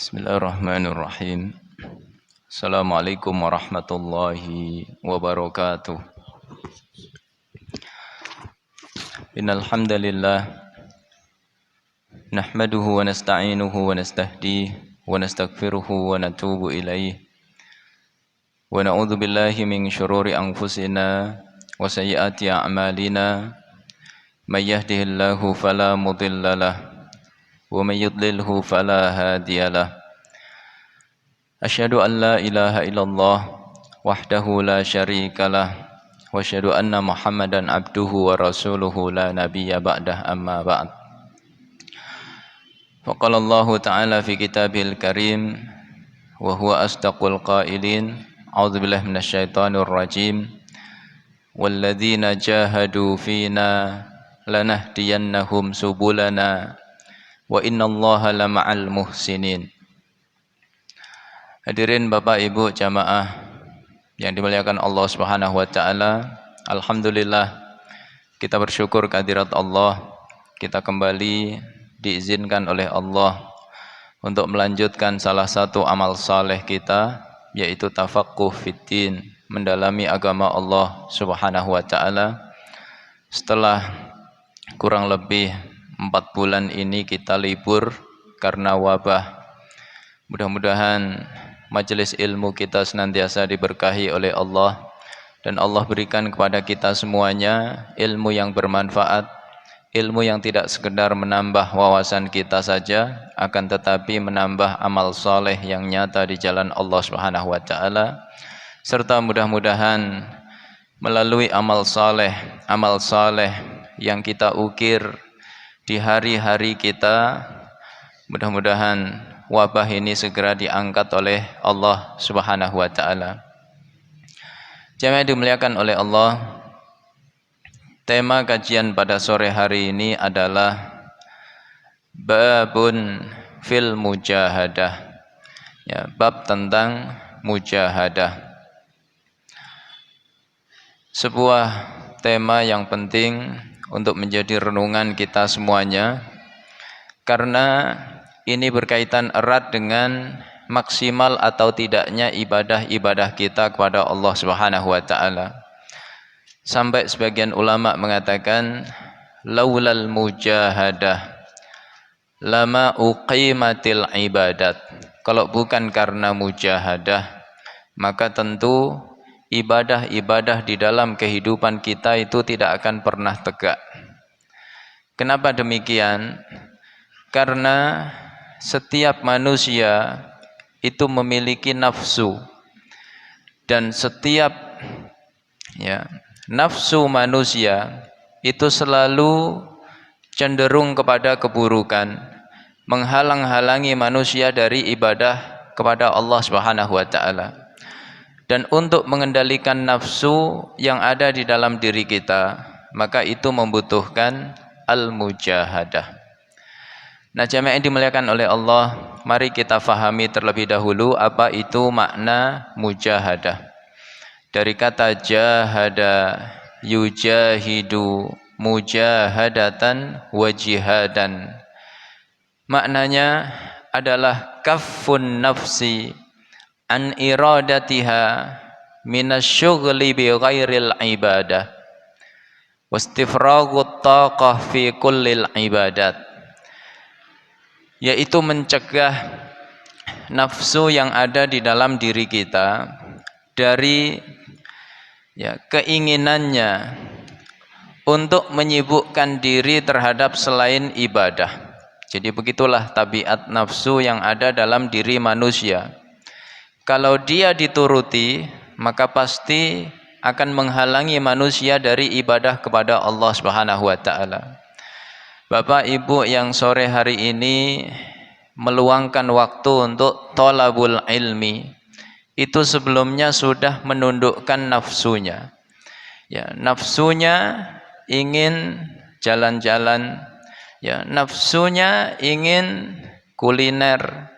Bismillahirrahmanirrahim. Assalamualaikum warahmatullahi wabarakatuh. Innal hamdalillah nahmaduhu wa nasta'inuhu wa nastahdihi wa nastaghfiruhu wa natubu ilaih. Wa na'udzu billahi min syururi anfusina wa sayyiati a'malina. May yahdihillahu fala mudhillalah wa may yudlilhu fala hadiyalah. Asyhadu an la ilaha illallah wahdahu la syarikalah wa asyhadu anna Muhammadan abduhu wa rasuluhu la nabiyya ba'dah amma ba'd. Faqala Allah ta'ala fi kitabihil karim wa huwa asdaqul qailin. A'udzu billahi minasyaitonir rajim. Walladzina jahadu fina lanahdiyannahum subulana wa innallaha lama'al muhsinin. Hadirin Bapak Ibu jamaah yang dimuliakan Allah Subhanahu wa taala, alhamdulillah kita bersyukur kehadirat Allah. Kita kembali diizinkan oleh Allah untuk melanjutkan salah satu amal saleh kita, yaitu tafaqquh fiddin, mendalami agama Allah Subhanahu wa taala. Setelah kurang lebih 4 bulan ini kita libur karena wabah. Mudah-mudahan majelis ilmu kita senantiasa diberkahi oleh Allah, dan Allah berikan kepada kita semuanya ilmu yang bermanfaat, ilmu yang tidak sekedar menambah wawasan kita saja, akan tetapi menambah amal soleh yang nyata di jalan Allah Subhanahu wa taala, serta mudah-mudahan melalui amal soleh yang kita ukir di hari-hari kita, mudah-mudahan wabah ini segera diangkat oleh Allah Subhanahu wa taala. Jemaah dimuliakan oleh Allah, tema kajian pada sore hari ini adalah babun fil mujahadah. Ya, bab tentang mujahadah. Sebuah tema yang penting untuk menjadi renungan kita semuanya, karena ini berkaitan erat dengan maksimal atau tidaknya ibadah-ibadah kita kepada Allah Subhanahu wa taala. Sampai sebagian ulama mengatakan laulal mujahadah lama uqimatil ibadat. Kalau bukan karena mujahadah, maka tentu ibadah-ibadah di dalam kehidupan kita itu tidak akan pernah tegak. Kenapa demikian? Karena setiap manusia itu memiliki nafsu, dan setiap nafsu manusia itu selalu cenderung kepada keburukan, menghalang-halangi manusia dari ibadah kepada Allah Subhanahu wa taala. Dan untuk mengendalikan nafsu yang ada di dalam diri kita, maka itu membutuhkan al-mujahadah. Nah, jemaah yang dimuliakan oleh Allah, mari kita fahami terlebih dahulu apa itu makna mujahadah. Dari kata jahada, yujahidu, mujahadatan wa jihadan. Maknanya adalah kaffun nafsi an iradatiha minasyughli bi ghairil ibadah wastifragut taqah fi kullil ibadat, yaitu mencegah nafsu yang ada di dalam diri kita dari keinginannya untuk menyibukkan diri terhadap selain ibadah. Jadi begitulah tabiat nafsu yang ada dalam diri manusia. Kalau dia dituruti, maka pasti akan menghalangi manusia dari ibadah kepada Allah Subhanahu wa taala. Bapak Ibu yang sore hari ini meluangkan waktu untuk thalabul ilmi, itu sebelumnya sudah menundukkan nafsunya. Ya, nafsunya ingin jalan-jalan, ya, nafsunya ingin kuliner,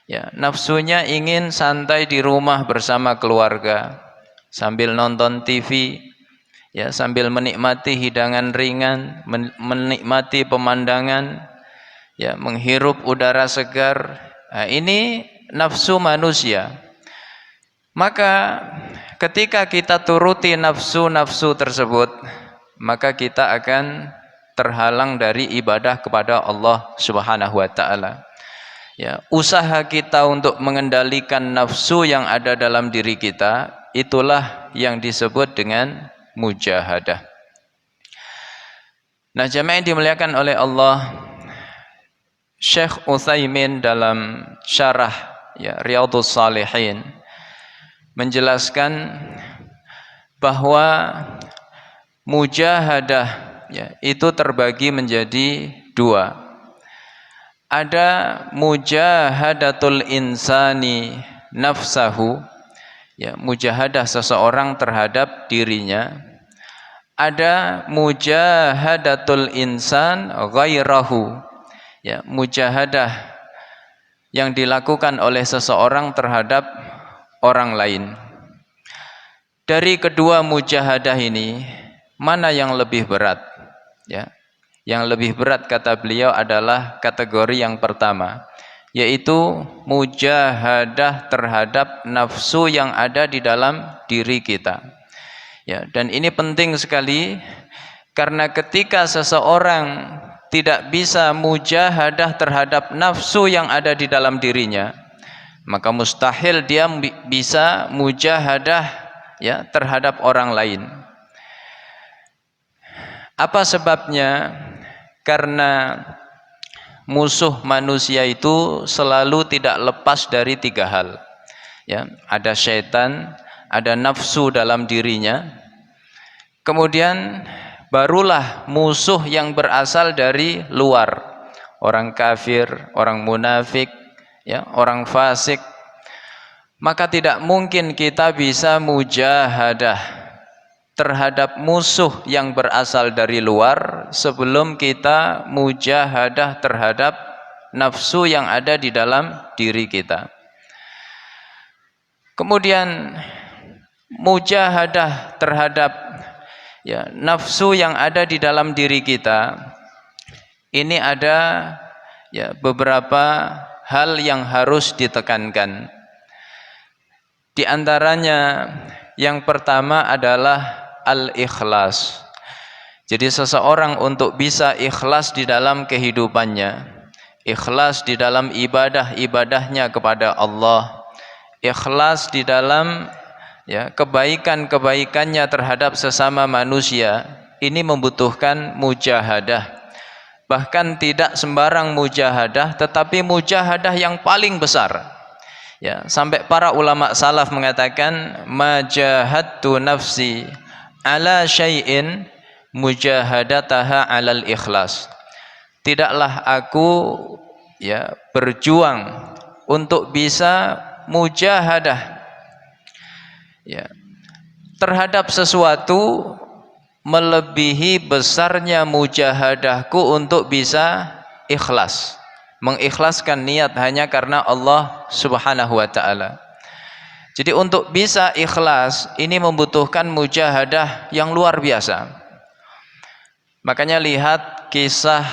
ya, nafsunya ingin santai di rumah bersama keluarga sambil nonton TV, ya, sambil menikmati hidangan ringan, menikmati pemandangan, ya, menghirup udara segar, Nah, ini nafsu manusia. Maka ketika kita turuti nafsu-nafsu tersebut, maka kita akan terhalang dari ibadah kepada Allah Subhanahu wa taala. Ya, usaha kita untuk mengendalikan nafsu yang ada dalam diri kita, itulah yang disebut dengan mujahadah. Nah, jamaah yang dimuliakan oleh Allah, Syekh Utsaimin dalam syarah Riyadhus Shalihin menjelaskan bahwa mujahadah itu terbagi menjadi dua. Ada mujahadatul insani nafsahu, mujahadah seseorang terhadap dirinya. Ada mujahadatul insan ghairahu, mujahadah yang dilakukan oleh seseorang terhadap orang lain. Dari kedua mujahadah ini, mana yang lebih berat? Yang lebih berat kata beliau adalah kategori yang pertama, yaitu mujahadah terhadap nafsu yang ada di dalam diri kita. Dan ini penting sekali, karena ketika seseorang tidak bisa mujahadah terhadap nafsu yang ada di dalam dirinya, maka mustahil dia bisa mujahadah terhadap orang lain. Apa sebabnya? Karena musuh manusia itu selalu tidak lepas dari tiga hal. Ada syaitan, ada nafsu dalam dirinya, kemudian barulah musuh yang berasal dari luar, orang kafir, orang munafik, orang fasik. Maka tidak mungkin kita bisa mujahadah terhadap musuh yang berasal dari luar sebelum kita mujahadah terhadap nafsu yang ada di dalam diri kita. Kemudian mujahadah terhadap nafsu yang ada di dalam diri kita, ini ada beberapa hal yang harus ditekankan. Di antaranya yang pertama adalah al-ikhlas. Jadi seseorang untuk bisa ikhlas di dalam kehidupannya, ikhlas di dalam ibadah-ibadahnya kepada Allah, ikhlas di dalam kebaikan-kebaikannya terhadap sesama manusia, ini membutuhkan mujahadah. Bahkan tidak sembarang mujahadah, tetapi mujahadah yang paling besar. Sampai para ulama salaf mengatakan, majahadtu nafsi ala syai'in mujahadataha alal ikhlas. Tidaklah aku berjuang untuk bisa mujahadah terhadap sesuatu melebihi besarnya mujahadahku untuk bisa ikhlas, mengikhlaskan niat hanya karena Allah Subhanahu wa ta'ala. Jadi untuk bisa ikhlas ini membutuhkan mujahadah yang luar biasa. Makanya lihat kisah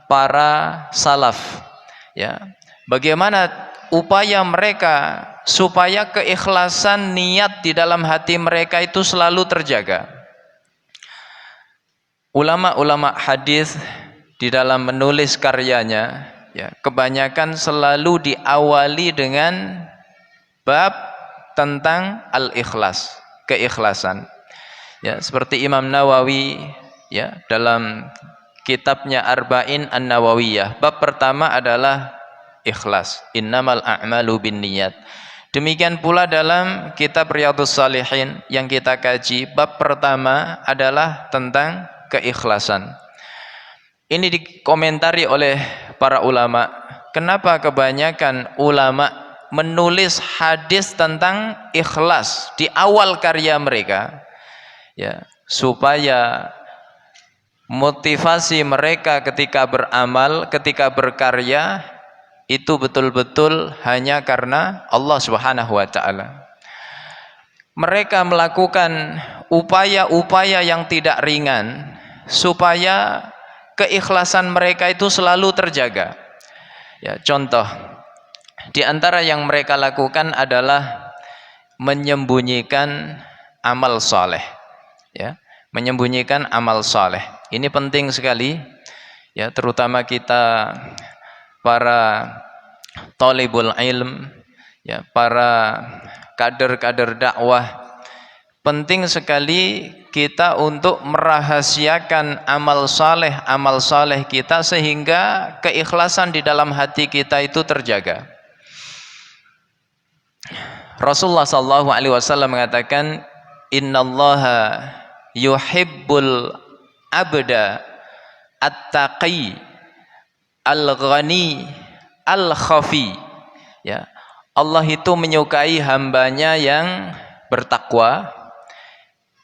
para salaf, bagaimana upaya mereka supaya keikhlasan niat di dalam hati mereka itu selalu terjaga. Ulama-ulama hadis di dalam menulis karyanya, kebanyakan selalu diawali dengan bab tentang al-ikhlas, keikhlasan. Seperti Imam Nawawi dalam kitabnya Arba'in An-Nawawiyah, bab pertama adalah ikhlas, innamal a'malu binniyat. Demikian pula dalam kitab Riyadhus Shalihin yang kita kaji, bab pertama adalah tentang keikhlasan. Ini dikomentari oleh para ulama, kenapa kebanyakan ulama menulis hadis tentang ikhlas di awal karya mereka, supaya motivasi mereka ketika beramal, ketika berkarya itu betul-betul hanya karena Allah Subhanahu wa ta'ala. Mereka melakukan upaya-upaya yang tidak ringan supaya keikhlasan mereka itu selalu terjaga. Contoh, Di antara yang mereka lakukan adalah menyembunyikan amal soleh, ya, menyembunyikan amal soleh. Ini penting sekali, ya, terutama kita para thalibul ilm, ya, para kader-kader dakwah. Penting sekali kita untuk merahasiakan amal saleh kita sehingga keikhlasan di dalam hati kita itu terjaga. Rasulullah SAW mengatakan, innallaha yuhibbul abda at-taqi al-ghani al-khafi. Ya, Allah itu menyukai hambanya yang bertakwa,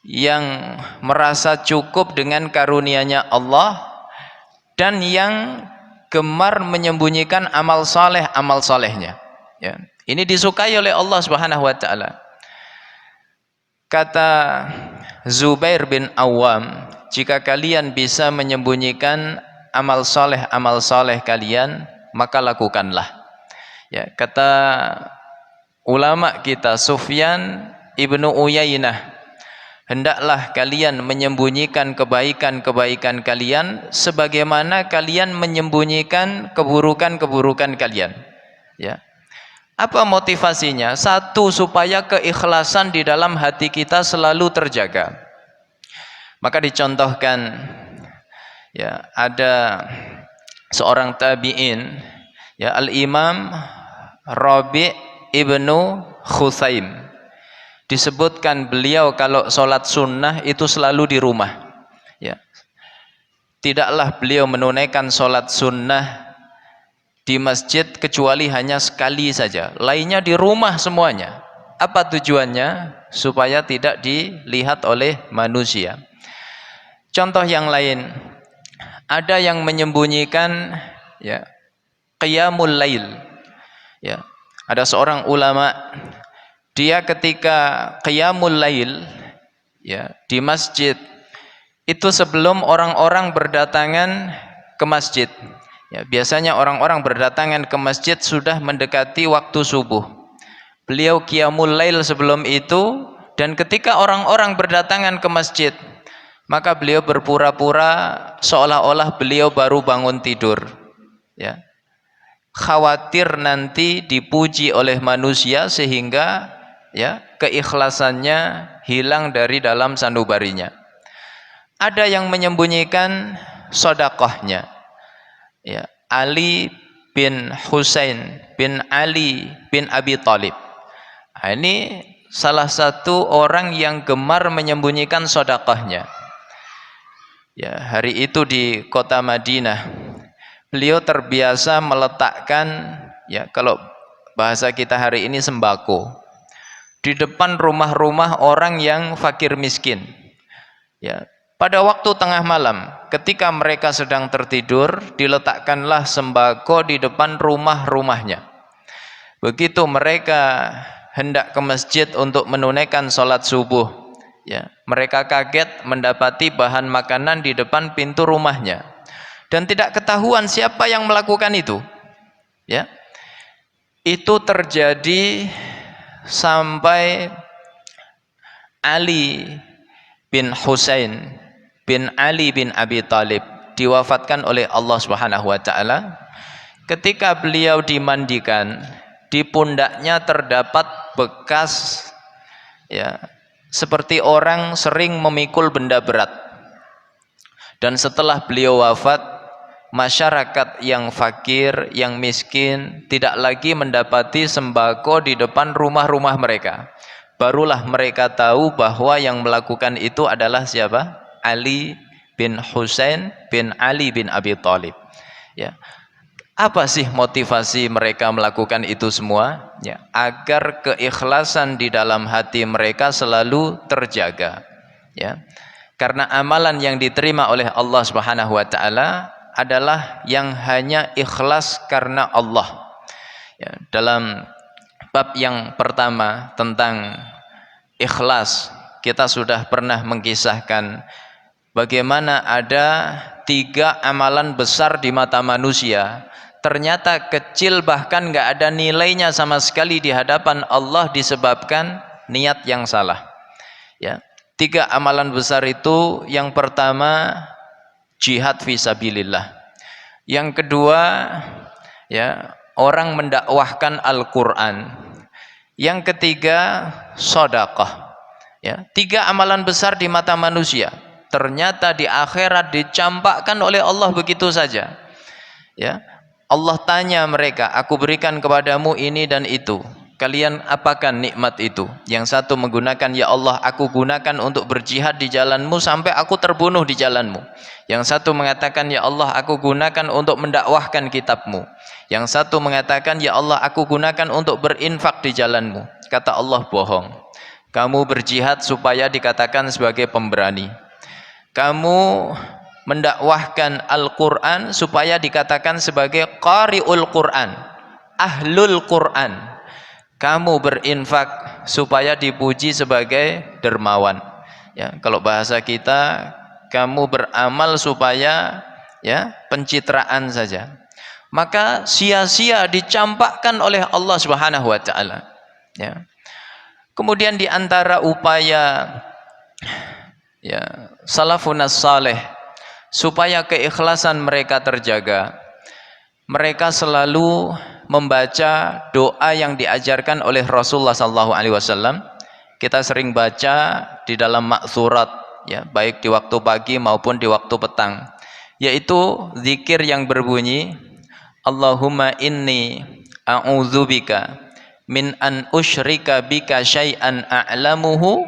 yang merasa cukup dengan karunia-Nya Allah, dan yang gemar menyembunyikan amal solehnya. Ya, ini disukai oleh Allah Subhanahu wa taala. Kata Zubair bin Awam, jika kalian bisa menyembunyikan amal soleh kalian, maka lakukanlah. Ya, kata ulama kita Sufyan ibnu Uyainah, hendaklah kalian menyembunyikan kebaikan-kebaikan kalian sebagaimana kalian menyembunyikan keburukan-keburukan kalian. Ya. Apa motivasinya? Satu, supaya keikhlasan di dalam hati kita selalu terjaga. Maka dicontohkan, ya, ada seorang tabi'in, ya, Al-Imam Rabi' ibnu Khusaim. Disebutkan beliau kalau sholat sunnah itu selalu di rumah. Ya. Tidaklah beliau menunaikan sholat sunnah di masjid kecuali hanya sekali saja, lainnya di rumah semuanya. Apa tujuannya? Supaya tidak dilihat oleh manusia. Contoh yang lain, ada yang menyembunyikan, ya, qiyamul lail. Ya, ada seorang ulama, dia ketika qiyamul lail, ya, di masjid itu sebelum orang-orang berdatangan ke masjid. Ya, biasanya orang-orang berdatangan ke masjid sudah mendekati waktu subuh. Beliau qiyamul lail sebelum itu, dan ketika orang-orang berdatangan ke masjid, maka beliau berpura-pura seolah-olah beliau baru bangun tidur. Ya. Khawatir nanti dipuji oleh manusia sehingga, ya, keikhlasannya hilang dari dalam sanubarinya. Ada yang menyembunyikan sedekahnya. Ya, Ali bin Husain bin Ali bin Abi Thalib. Nah, ini salah satu orang yang gemar menyembunyikan sedekahnya. Ya, hari itu di kota Madinah, beliau terbiasa meletakkan, ya, kalau bahasa kita hari ini sembako di depan rumah-rumah orang yang fakir miskin. Ya, pada waktu tengah malam, ketika mereka sedang tertidur, diletakkanlah sembako di depan rumah-rumahnya. Begitu mereka hendak ke masjid untuk menunaikan sholat subuh, ya, mereka kaget mendapati bahan makanan di depan pintu rumahnya, dan tidak ketahuan siapa yang melakukan itu. Ya, itu terjadi sampai Ali bin Husain bin Ali bin Abi Thalib diwafatkan oleh Allah Subhanahu wa taala. Ketika beliau dimandikan, di pundaknya terdapat bekas, ya, seperti orang sering memikul benda berat. Dan setelah beliau wafat, masyarakat yang fakir, yang miskin tidak lagi mendapati sembako di depan rumah-rumah mereka. Barulah mereka tahu bahwa yang melakukan itu adalah siapa? Ali bin Husain bin Ali bin Abi Thalib. Ya. Apa sih motivasi mereka melakukan itu semua? Ya, agar keikhlasan di dalam hati mereka selalu terjaga. Ya. Karena amalan yang diterima oleh Allah Subhanahu wa taala adalah yang hanya ikhlas karena Allah. Ya, dalam bab yang pertama tentang ikhlas, kita sudah pernah mengkisahkan bagaimana ada 3 amalan besar di mata manusia, ternyata kecil, bahkan nggak ada nilainya sama sekali di hadapan Allah disebabkan niat yang salah. Ya, 3 amalan besar itu, yang pertama jihad fisabilillah, yang kedua ya orang mendakwahkan Al-Quran, yang ketiga sedekah. Ya, 3 amalan besar di mata manusia, ternyata di akhirat dicampakkan oleh Allah begitu saja. Ya, Allah tanya mereka, aku berikan kepadamu ini dan itu, kalian apakan nikmat itu? Yang satu menggunakan, ya Allah aku gunakan untuk berjihad di jalanmu sampai aku terbunuh di jalanmu. Yang satu mengatakan, ya Allah aku gunakan untuk mendakwahkan kitabmu. Yang satu mengatakan, ya Allah aku gunakan untuk berinfak di jalanmu. Kata Allah, bohong, kamu berjihad supaya dikatakan sebagai pemberani, kamu mendakwahkan Al-Quran supaya dikatakan sebagai qari'ul Quran, ahlul Quran, kamu berinfak supaya dipuji sebagai dermawan. Ya, kalau bahasa kita, kamu beramal supaya ya pencitraan saja. Maka sia-sia dicampakkan oleh Allah Subhanahu wa taala. Ya. Kemudian di antara upaya ya salafun saleh supaya keikhlasan mereka terjaga, mereka selalu membaca doa yang diajarkan oleh Rasulullah SAW. Kita sering baca di dalam maksurat, ya, baik di waktu pagi maupun di waktu petang, yaitu zikir yang berbunyi, Allahumma inni a'udzubika min an usyrika bika syai'an a'lamuhu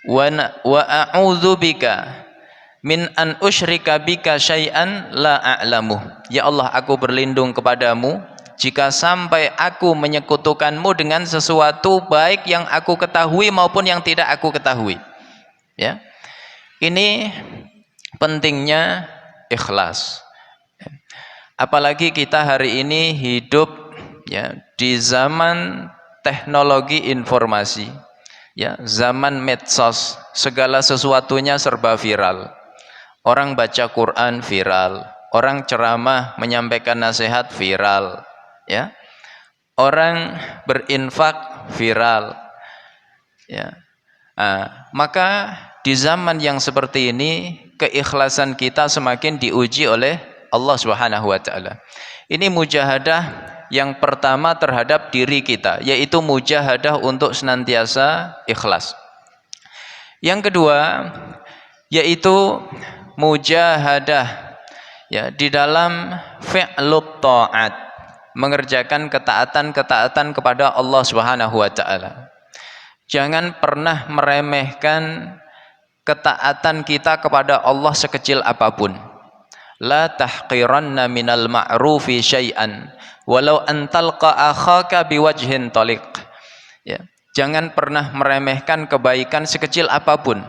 wa a'udzubika min an usyrika bika syai'an la a'lamuh. Ya Allah, aku berlindung kepadamu jika sampai aku menyekutukanmu dengan sesuatu, baik yang aku ketahui maupun yang tidak aku ketahui. Ya, ini pentingnya ikhlas. Apalagi kita hari ini hidup ya di zaman teknologi informasi, ya, zaman medsos, segala sesuatunya serba viral. Orang baca Quran viral, orang ceramah menyampaikan nasihat viral, ya, orang berinfak viral, ya. Maka di zaman yang seperti ini, keikhlasan kita semakin diuji oleh Allah Subhanahu wa taala. Ini mujahadah yang pertama terhadap diri kita, yaitu mujahadah untuk senantiasa ikhlas. Yang kedua yaitu mujahadah ya di dalam fi'lut ta'at, mengerjakan ketaatan-ketaatan kepada Allah Subhanahu wa taala. Jangan pernah meremehkan ketaatan kita kepada Allah sekecil apapun. La tahqiranna minal ma'rufi syai'an walau an talqa akhaka biwajhin taliq. Ya, jangan pernah meremehkan kebaikan sekecil apapun,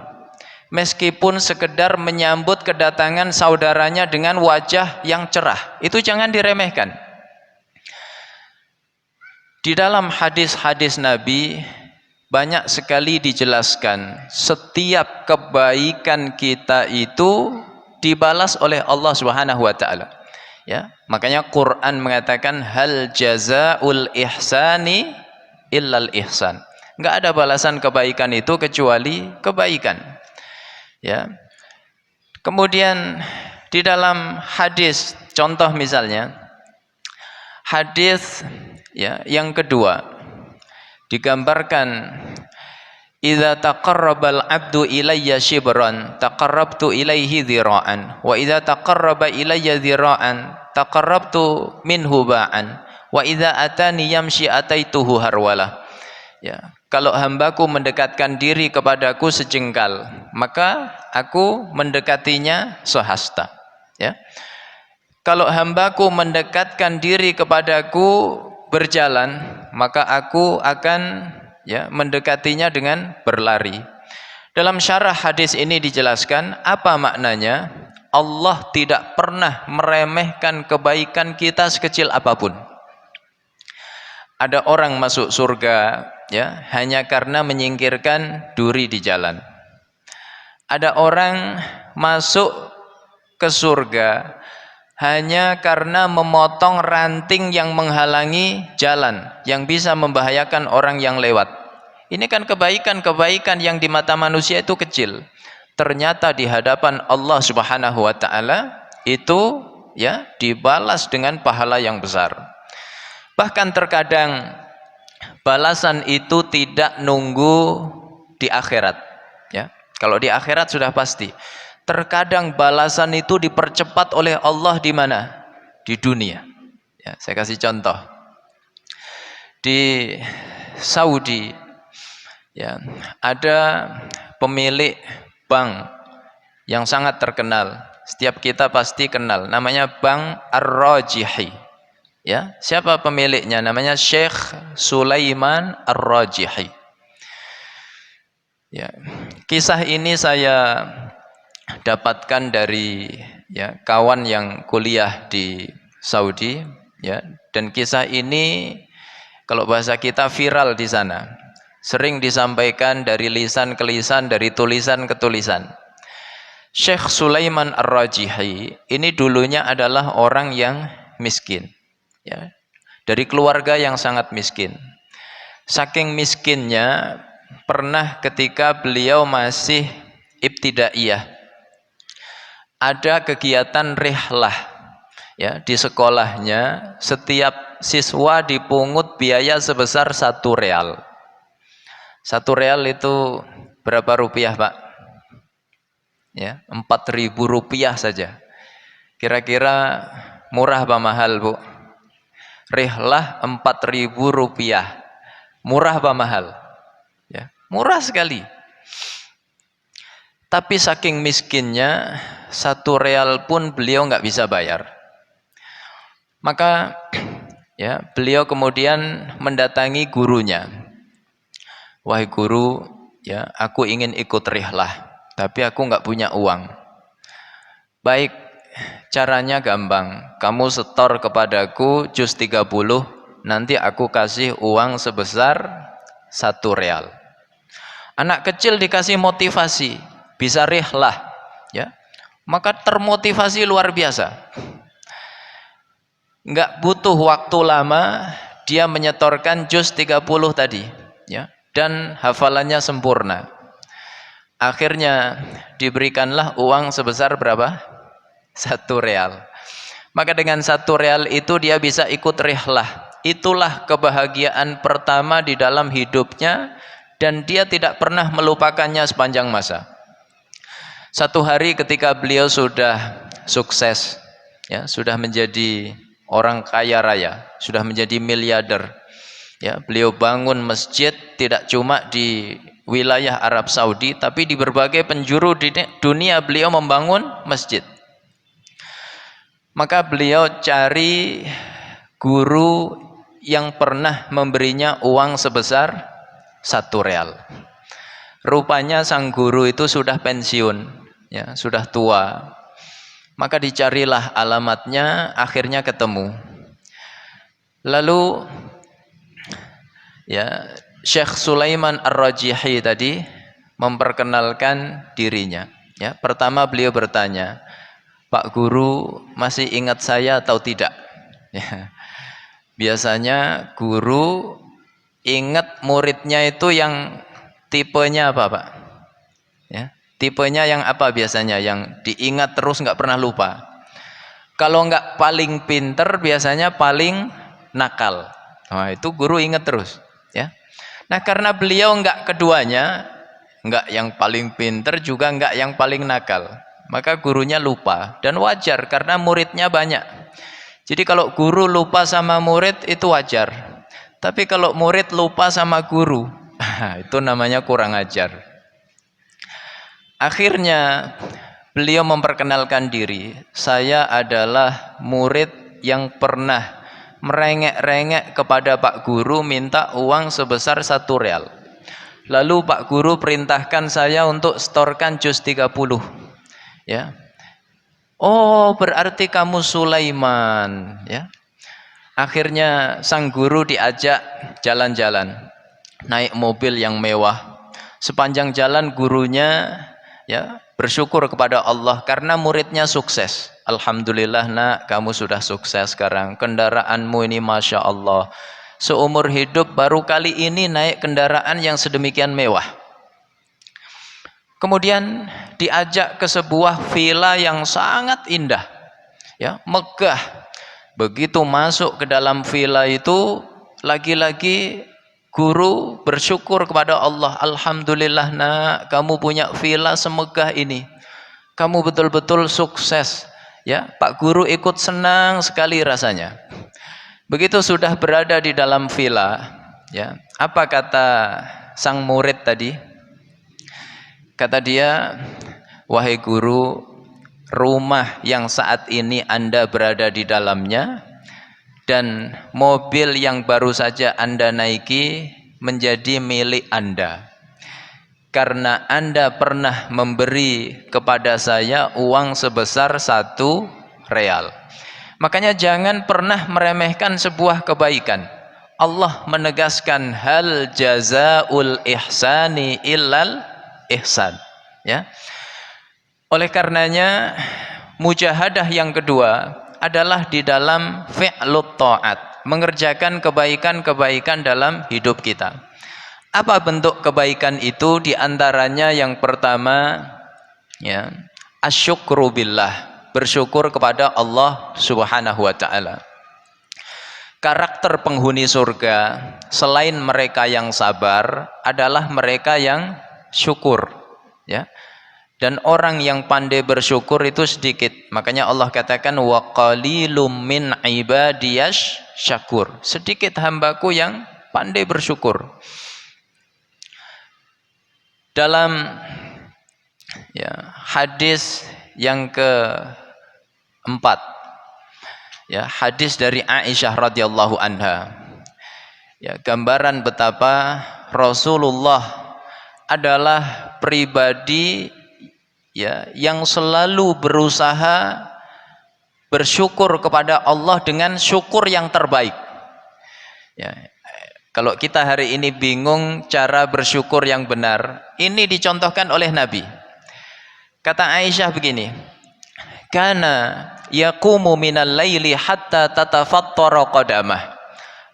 meskipun sekedar menyambut kedatangan saudaranya dengan wajah yang cerah, itu jangan diremehkan. Di dalam hadis-hadis Nabi banyak sekali dijelaskan setiap kebaikan kita itu dibalas oleh Allah Subhanahu wa taala. Ya, makanya Quran mengatakan hal jazaul ihsani illal ihsan. Enggak ada balasan kebaikan itu kecuali kebaikan. Ya. Kemudian di dalam hadis, contoh misalnya hadis ya yang kedua digambarkan, idza taqarrabal abdu ilayya shibran taqarrabtu ilaihi dhira'an wa idza taqarraba ilayya dhira'an taqarrabtu minhu ba'an wa idza atani yamshi ataituhu harwalah. Ya, kalau hambaku mendekatkan diri kepadaku sejengkal, maka aku mendekatinya sehasta. Ya. Kalau hambaku mendekatkan diri kepadaku berjalan, maka aku akan ya mendekatinya dengan berlari. Dalam syarah hadis ini dijelaskan apa maknanya. Allah tidak pernah meremehkan kebaikan kita sekecil apapun. Ada orang masuk surga ya hanya karena menyingkirkan duri di jalan. Ada orang masuk ke surga hanya karena memotong ranting yang menghalangi jalan, yang bisa membahayakan orang yang lewat. Ini kan kebaikan-kebaikan yang di mata manusia itu kecil. Ternyata di hadapan Allah Subhanahu wa taala itu ya dibalas dengan pahala yang besar. Bahkan terkadang balasan itu tidak nunggu di akhirat, ya. Kalau di akhirat sudah pasti. Terkadang balasan itu dipercepat oleh Allah di mana? Di dunia. Ya, saya kasih contoh. Di Saudi, ya, ada pemilik bank yang sangat terkenal. Setiap kita pasti kenal. Namanya Bank Ar-Rajihi. Ya, siapa pemiliknya? Namanya Syekh Sulaiman Ar-Rajihi. Ya, kisah ini saya dapatkan dari ya kawan yang kuliah di Saudi, ya, dan kisah ini kalau bahasa kita viral di sana, sering disampaikan dari lisan ke lisan, dari tulisan ke tulisan. Syekh Sulaiman Ar-Rajihi ini dulunya adalah orang yang miskin, ya, dari keluarga yang sangat miskin. Saking miskinnya, pernah ketika beliau masih ibtidaiyah, ada kegiatan rihlah, ya, di sekolahnya. Setiap siswa dipungut biaya sebesar 1 real. 1 real itu berapa rupiah, Pak? Ya, 4.000 rupiah saja. Kira-kira murah apa mahal, Bu? Rihlah 4.000 rupiah. Murah apa mahal? Ya, murah sekali. Tapi saking miskinnya, 1 real pun beliau nggak bisa bayar. Maka ya beliau kemudian mendatangi gurunya. Wahai guru, ya aku ingin ikut rihlah, tapi aku nggak punya uang. Baik, caranya gampang. Kamu setor kepadaku juz 30, nanti aku kasih uang sebesar 1 real. Anak kecil dikasih motivasi, bisa rihlah, ya. Maka termotivasi luar biasa. Enggak butuh waktu lama, dia menyetorkan juz 30 tadi, ya, dan hafalannya sempurna. Akhirnya diberikanlah uang sebesar berapa? 1 real. Maka dengan 1 real itu dia bisa ikut rihlah. Itulah kebahagiaan pertama di dalam hidupnya, dan dia tidak pernah melupakannya sepanjang masa. Satu hari ketika beliau sudah sukses, ya, sudah menjadi orang kaya raya, sudah menjadi miliarder, ya, beliau bangun masjid tidak cuma di wilayah Arab Saudi, tapi di berbagai penjuru di dunia beliau membangun masjid. Maka beliau cari guru yang pernah memberinya uang sebesar 1 real. Rupanya sang guru itu sudah pensiun, ya, sudah tua. Maka dicarilah alamatnya, akhirnya ketemu. Lalu ya Syekh Sulaiman Ar-Rajihi tadi memperkenalkan dirinya, ya. Pertama beliau bertanya, Pak Guru masih ingat saya atau tidak? Ya. Biasanya guru ingat muridnya itu yang tipenya apa, Pak? Ya, tipenya yang apa biasanya? Yang diingat terus nggak pernah lupa. Kalau nggak paling pinter, biasanya paling nakal. Nah, itu guru ingat terus, ya. Nah, karena beliau nggak keduanya, nggak yang paling pinter juga nggak yang paling nakal, maka gurunya lupa, dan wajar karena muridnya banyak. Jadi kalau guru lupa sama murid itu wajar. Tapi kalau murid lupa sama guru, itu namanya kurang ajar. Akhirnya beliau memperkenalkan diri, saya adalah murid yang pernah merengek-rengek kepada Pak Guru minta uang sebesar 1 real. Lalu Pak Guru perintahkan saya untuk setorkan juz 30. Ya. Oh, berarti kamu Sulaiman, ya. Akhirnya sang guru diajak jalan-jalan, naik mobil yang mewah. Sepanjang jalan gurunya ya, bersyukur kepada Allah karena muridnya sukses. Alhamdulillah nak, kamu sudah sukses sekarang. Kendaraanmu ini Masya Allah. Seumur hidup baru kali ini naik kendaraan yang sedemikian mewah. Kemudian diajak ke sebuah villa yang sangat indah, ya, megah. Begitu masuk ke dalam villa itu, lagi-lagi guru bersyukur kepada Allah. Alhamdulillah nak, kamu punya villa semegah ini. Kamu betul-betul sukses. Ya, Pak Guru ikut senang sekali rasanya. Begitu sudah berada di dalam villa, ya, apa kata sang murid tadi? Kata dia, wahai guru, rumah yang saat ini Anda berada di dalamnya dan mobil yang baru saja Anda naiki menjadi milik Anda karena Anda pernah memberi kepada saya uang sebesar 1 real. Makanya jangan pernah meremehkan sebuah kebaikan. Allah menegaskan hal jazaul ihsani illal ihsan, ya. Oleh karenanya mujahadah yang kedua adalah di dalam fi'lut ta'at, mengerjakan kebaikan-kebaikan dalam hidup kita. Apa bentuk kebaikan itu? Di antaranya yang pertama, ya, asyukru billah, bersyukur kepada Allah Subhanahu wa taala. Karakter penghuni surga selain mereka yang sabar adalah mereka yang syukur, ya. Dan orang yang pandai bersyukur itu sedikit. Makanya Allah katakan wa qalilum min ibadiyash syakur. Sedikit hambaku yang pandai bersyukur. Dalam, ya, hadis yang keempat, ya, hadis dari Aisyah radhiyallahu anha, ya, gambaran betapa Rasulullah adalah pribadi, ya, yang selalu berusaha bersyukur kepada Allah dengan syukur yang terbaik. Ya, kalau kita hari ini bingung cara bersyukur yang benar, ini dicontohkan oleh Nabi. Kata Aisyah begini, kana yaqumu minal laili hatta tatafattara qadamah.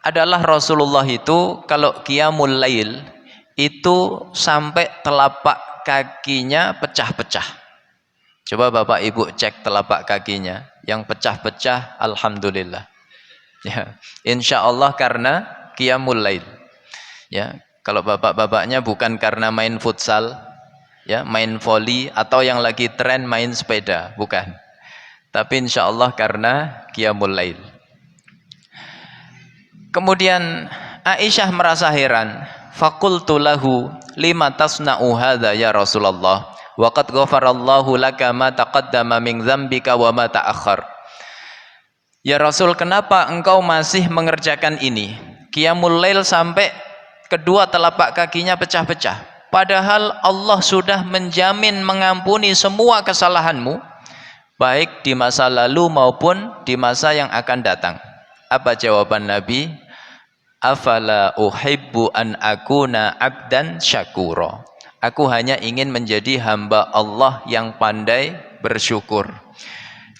Adalah Rasulullah itu kalau qiyamul lail itu sampai telapak kakinya pecah-pecah. Coba Bapak Ibu cek telapak kakinya, yang pecah-pecah alhamdulillah. Ya, insya Allah karena qiyamul lail. Ya, kalau bapak-bapaknya bukan karena main futsal, ya, main voli atau yang lagi tren main sepeda, bukan. Tapi insya Allah karena qiyamul lail. Kemudian Aisyah merasa heran. Faqultu lahu lima tasna'u hadza ya Rasulullah wa qad ghafarallahu laka ma taqaddama min dzambika wa ma ta'akhkhar. Ya Rasul, kenapa engkau masih mengerjakan ini? Qiyamul lail sampai kedua telapak kakinya pecah-pecah. Padahal Allah sudah menjamin mengampuni semua kesalahanmu, baik di masa lalu maupun di masa yang akan datang. Apa jawaban Nabi? Afala uhibbu an akuna abdan syakura. Aku hanya ingin menjadi hamba Allah yang pandai bersyukur.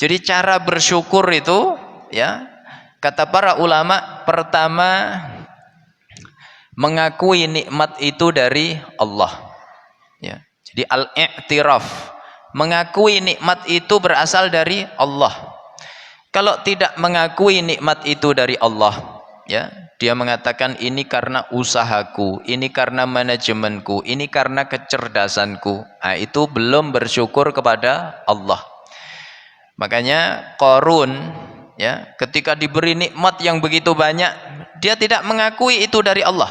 Jadi cara bersyukur itu, ya, kata para ulama, pertama mengakui nikmat itu dari Allah, ya. Jadi al-i'tiraf, mengakui nikmat itu berasal dari Allah. Kalau tidak mengakui nikmat itu dari Allah, ya, dia mengatakan ini karena usahaku, ini karena manajemenku, ini karena kecerdasanku. Nah, itu belum bersyukur kepada Allah. Makanya Qarun, ya, ketika diberi nikmat yang begitu banyak, dia tidak mengakui itu dari Allah.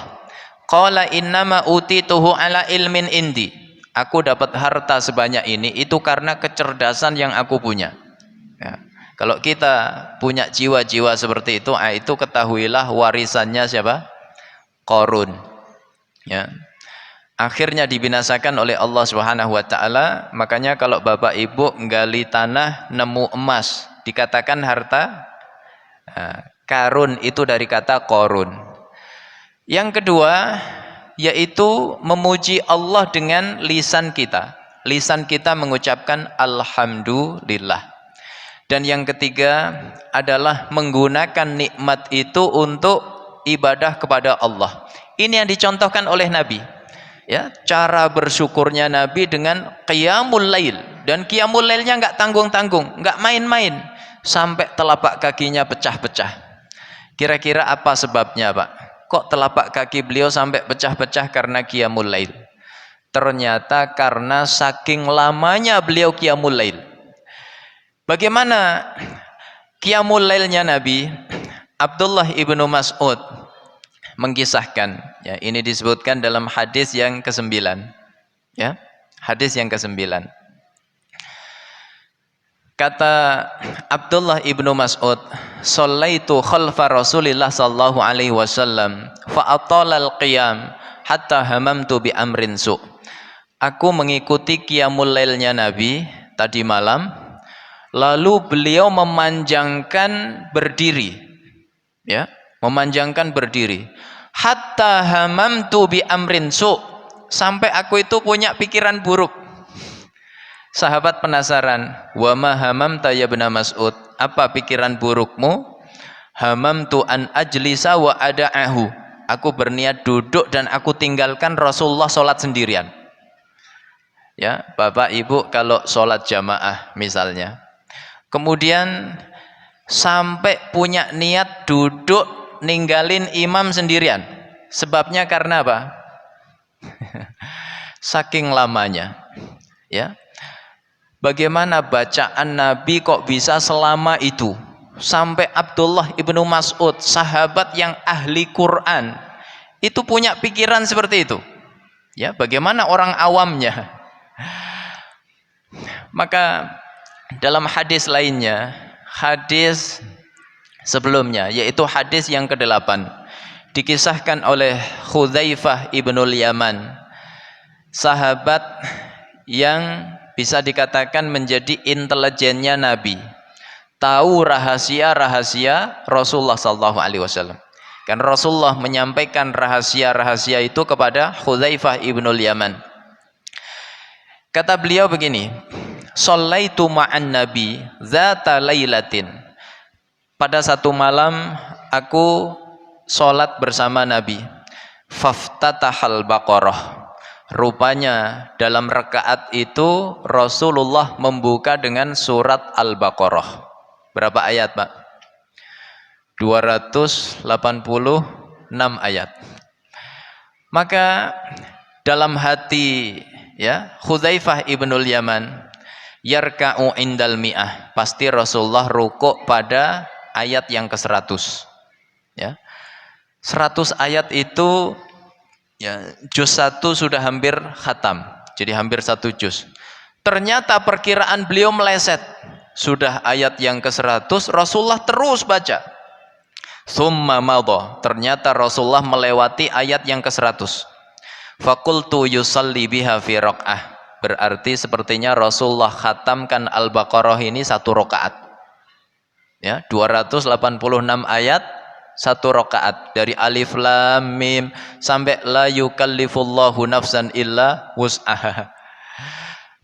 Qala innama utituhu ala ilmin indi. Aku dapat harta sebanyak ini itu karena kecerdasan yang aku punya. Ya. Kalau kita punya jiwa-jiwa seperti itu ketahuilah warisannya siapa? Qarun. Ya. Akhirnya dibinasakan oleh Allah Subhanahu wa taala. Makanya kalau Bapak Ibu nggali tanah nemu emas, dikatakan harta karun, itu dari kata Qarun. Yang kedua yaitu memuji Allah dengan lisan kita. lisan kita mengucapkan alhamdulillah. Dan yang ketiga adalah menggunakan nikmat itu untuk ibadah kepada Allah. Ini yang dicontohkan oleh Nabi. Ya, cara bersyukurnya Nabi dengan qiyamul lail, dan qiyamul lailnya enggak tanggung-tanggung, enggak main-main, sampai telapak kakinya pecah-pecah. Kira-kira apa sebabnya, Pak? Kok telapak kaki beliau sampai pecah-pecah karena qiyamul lail? Ternyata karena saking lamanya beliau qiyamul lail. Bagaimana qiyamul lailnya Nabi? Abdullah ibnu Mas'ud mengisahkan, ya, ini disebutkan dalam hadis yang ke-9, ya, hadis yang ke-9. Kata Abdullah ibnu Mas'ud, "Shallaitu khalfa Rasulillah sallallahu alaihi wasallam fa atala al-qiyam hatta hamamtu bi amrin su." Aku mengikuti qiyamul lailnya Nabi tadi malam, lalu beliau memanjangkan berdiri, ya, memanjangkan berdiri. Hatta hamamtu bi amrin su, sampai aku itu punya pikiran buruk. Sahabat penasaran, wa ma hamamta ya ibn Mas'ud, apa pikiran burukmu? Hamamtu an ajlisa wa ada'ahu, aku berniat duduk dan aku tinggalkan Rasulullah sholat sendirian. Ya, Bapak Ibu kalau sholat jamaah misalnya, kemudian sampai punya niat duduk ninggalin imam sendirian. Sebabnya karena apa? Saking lamanya, ya. Bagaimana bacaan Nabi kok bisa selama itu? Sampai Abdullah ibnu Mas'ud, sahabat yang ahli Quran, itu punya pikiran seperti itu. Ya, bagaimana orang awamnya? Maka dalam hadis lainnya, hadis sebelumnya, yaitu hadis yang ke-8, dikisahkan oleh Hudzaifah ibnul Yaman, sahabat yang bisa dikatakan menjadi intelijennya Nabi, tahu rahasia-rahasia Rasulullah sallallahu alaihi wasallam. Kan Rasulullah menyampaikan rahasia-rahasia itu kepada Hudzaifah ibnul Yaman. Kata beliau begini, "Shallaitu ma'an nabi dzata lailatin." Pada satu malam aku sholat bersama Nabi. Faftatahal Baqarah. Rupanya dalam rakaat itu Rasulullah membuka dengan surat Al-Baqarah. Berapa ayat, Pak? 286 ayat. Maka dalam hati, ya, Hudzaifah ibnul Yaman, yarka'u indal mi'ah, pasti Rasulullah rukuk pada ayat yang ke-100, ya. 100 ayat itu, ya, juz 1 sudah hampir khatam, jadi hampir 1 juz. Ternyata perkiraan beliau meleset, sudah ayat yang ke-100 Rasulullah terus baca. Tsumma madha, ternyata Rasulullah melewati ayat yang ke-100. Faqultu yusalli biha fi raq'ah, berarti sepertinya Rasulullah khatamkan Al-Baqarah ini 1 rakaat. Ya, 286 ayat 1 rakaat, dari alif lam mim sampai la yukallifullahu nafsan illa wus'aha.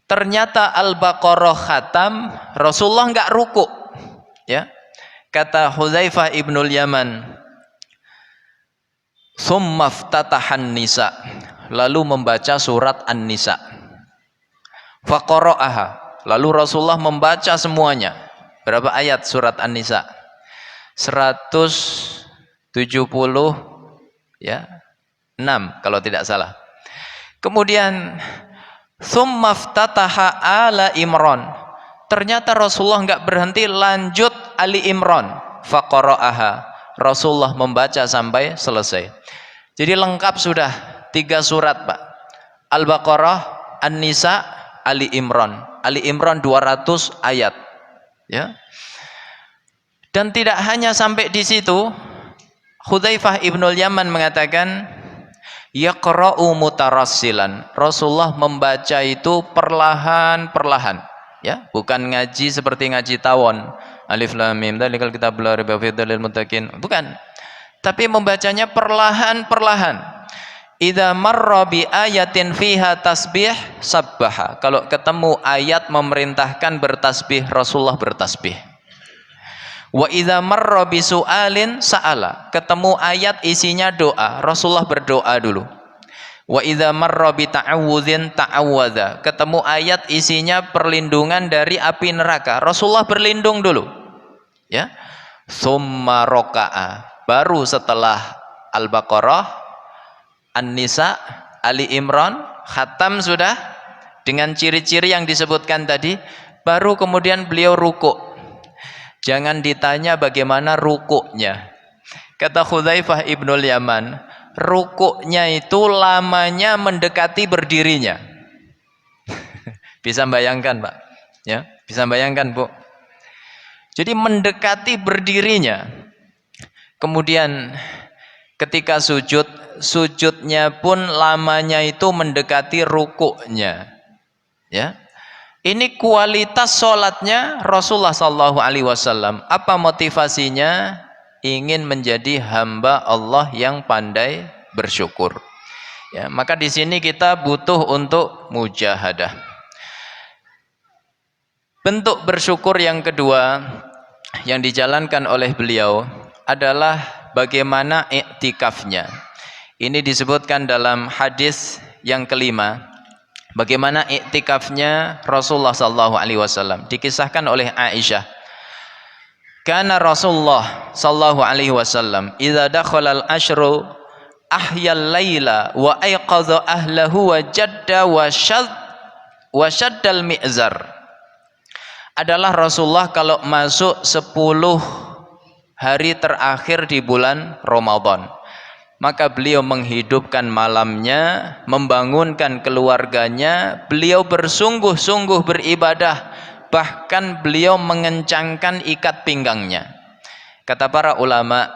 Ternyata Al-Baqarah khatam, Rasulullah enggak ruku, ya. Kata Hudzaifah ibnul Yaman, "Tsumma ftatahan nisa", lalu membaca surat An-Nisa. Faqara'aha, lalu Rasulullah membaca semuanya. Berapa ayat surat An-Nisa? 170, ya, 6 kalau tidak salah. Kemudian tsumma ftataha ala Imran, ternyata Rasulullah enggak berhenti, lanjut Ali Imran. Faqara'aha, Rasulullah membaca sampai selesai. Jadi lengkap sudah 3 surat, Pak. Al-Baqarah, An-Nisa, Ali Imran. Ali Imran 200 ayat, ya. Dan tidak hanya sampai di situ, Hudzaifah ibnul Yaman mengatakan, yaqra'u mutarassilan, Rasulullah membaca itu perlahan-perlahan, ya, bukan ngaji seperti ngaji tawon, alif lam mim dzalikal kitabul la raiba fihi hudal lil muttaqin, bukan, tapi membacanya perlahan-perlahan. Idza marra bi ayatin fiha tasbih sabbaha. Kalau ketemu ayat memerintahkan bertasbih, Rasulullah bertasbih. Wa idza marra bi su'alin sa'ala. Ketemu ayat isinya doa, Rasulullah berdoa dulu. Wa idza marra bi ta'awudzin ta'awwadza. Ketemu ayat isinya perlindungan dari api neraka, Rasulullah berlindung dulu. Ya. Tsumma raka'a. Baru setelah Al-Baqarah, An-Nisa, Ali Imran, khatam sudah dengan ciri-ciri yang disebutkan tadi, baru kemudian beliau rukuk. Jangan ditanya bagaimana rukuknya. Kata Hudzaifah ibnul Yaman, rukuknya itu lamanya mendekati berdirinya. Bisa bayangkan, Pak? Ya, bisa bayangkan, Bu. Jadi mendekati berdirinya. Kemudian ketika sujud, sujudnya pun lamanya itu mendekati rukuknya. Ya. Ini kualitas sholatnya Rasulullah SAW. Apa motivasinya? Ingin menjadi hamba Allah yang pandai bersyukur. Ya, maka di sini kita butuh untuk mujahadah. Bentuk bersyukur yang kedua yang dijalankan oleh beliau adalah bagaimana iktikafnya. Ini disebutkan dalam hadis yang kelima. Bagaimana iktikafnya Rasulullah SAW. Dikisahkan oleh Aisyah. Kana Rasulullah SAW idza dakhala al-ashru ahyal laila wa ayqadha ahlahu wa jadda wa shaddal mi'zar. Adalah Rasulullah kalau masuk 10 hari terakhir di bulan Ramadan, maka beliau menghidupkan malamnya, membangunkan keluarganya, beliau bersungguh-sungguh beribadah, bahkan beliau mengencangkan ikat pinggangnya. Kata para ulama,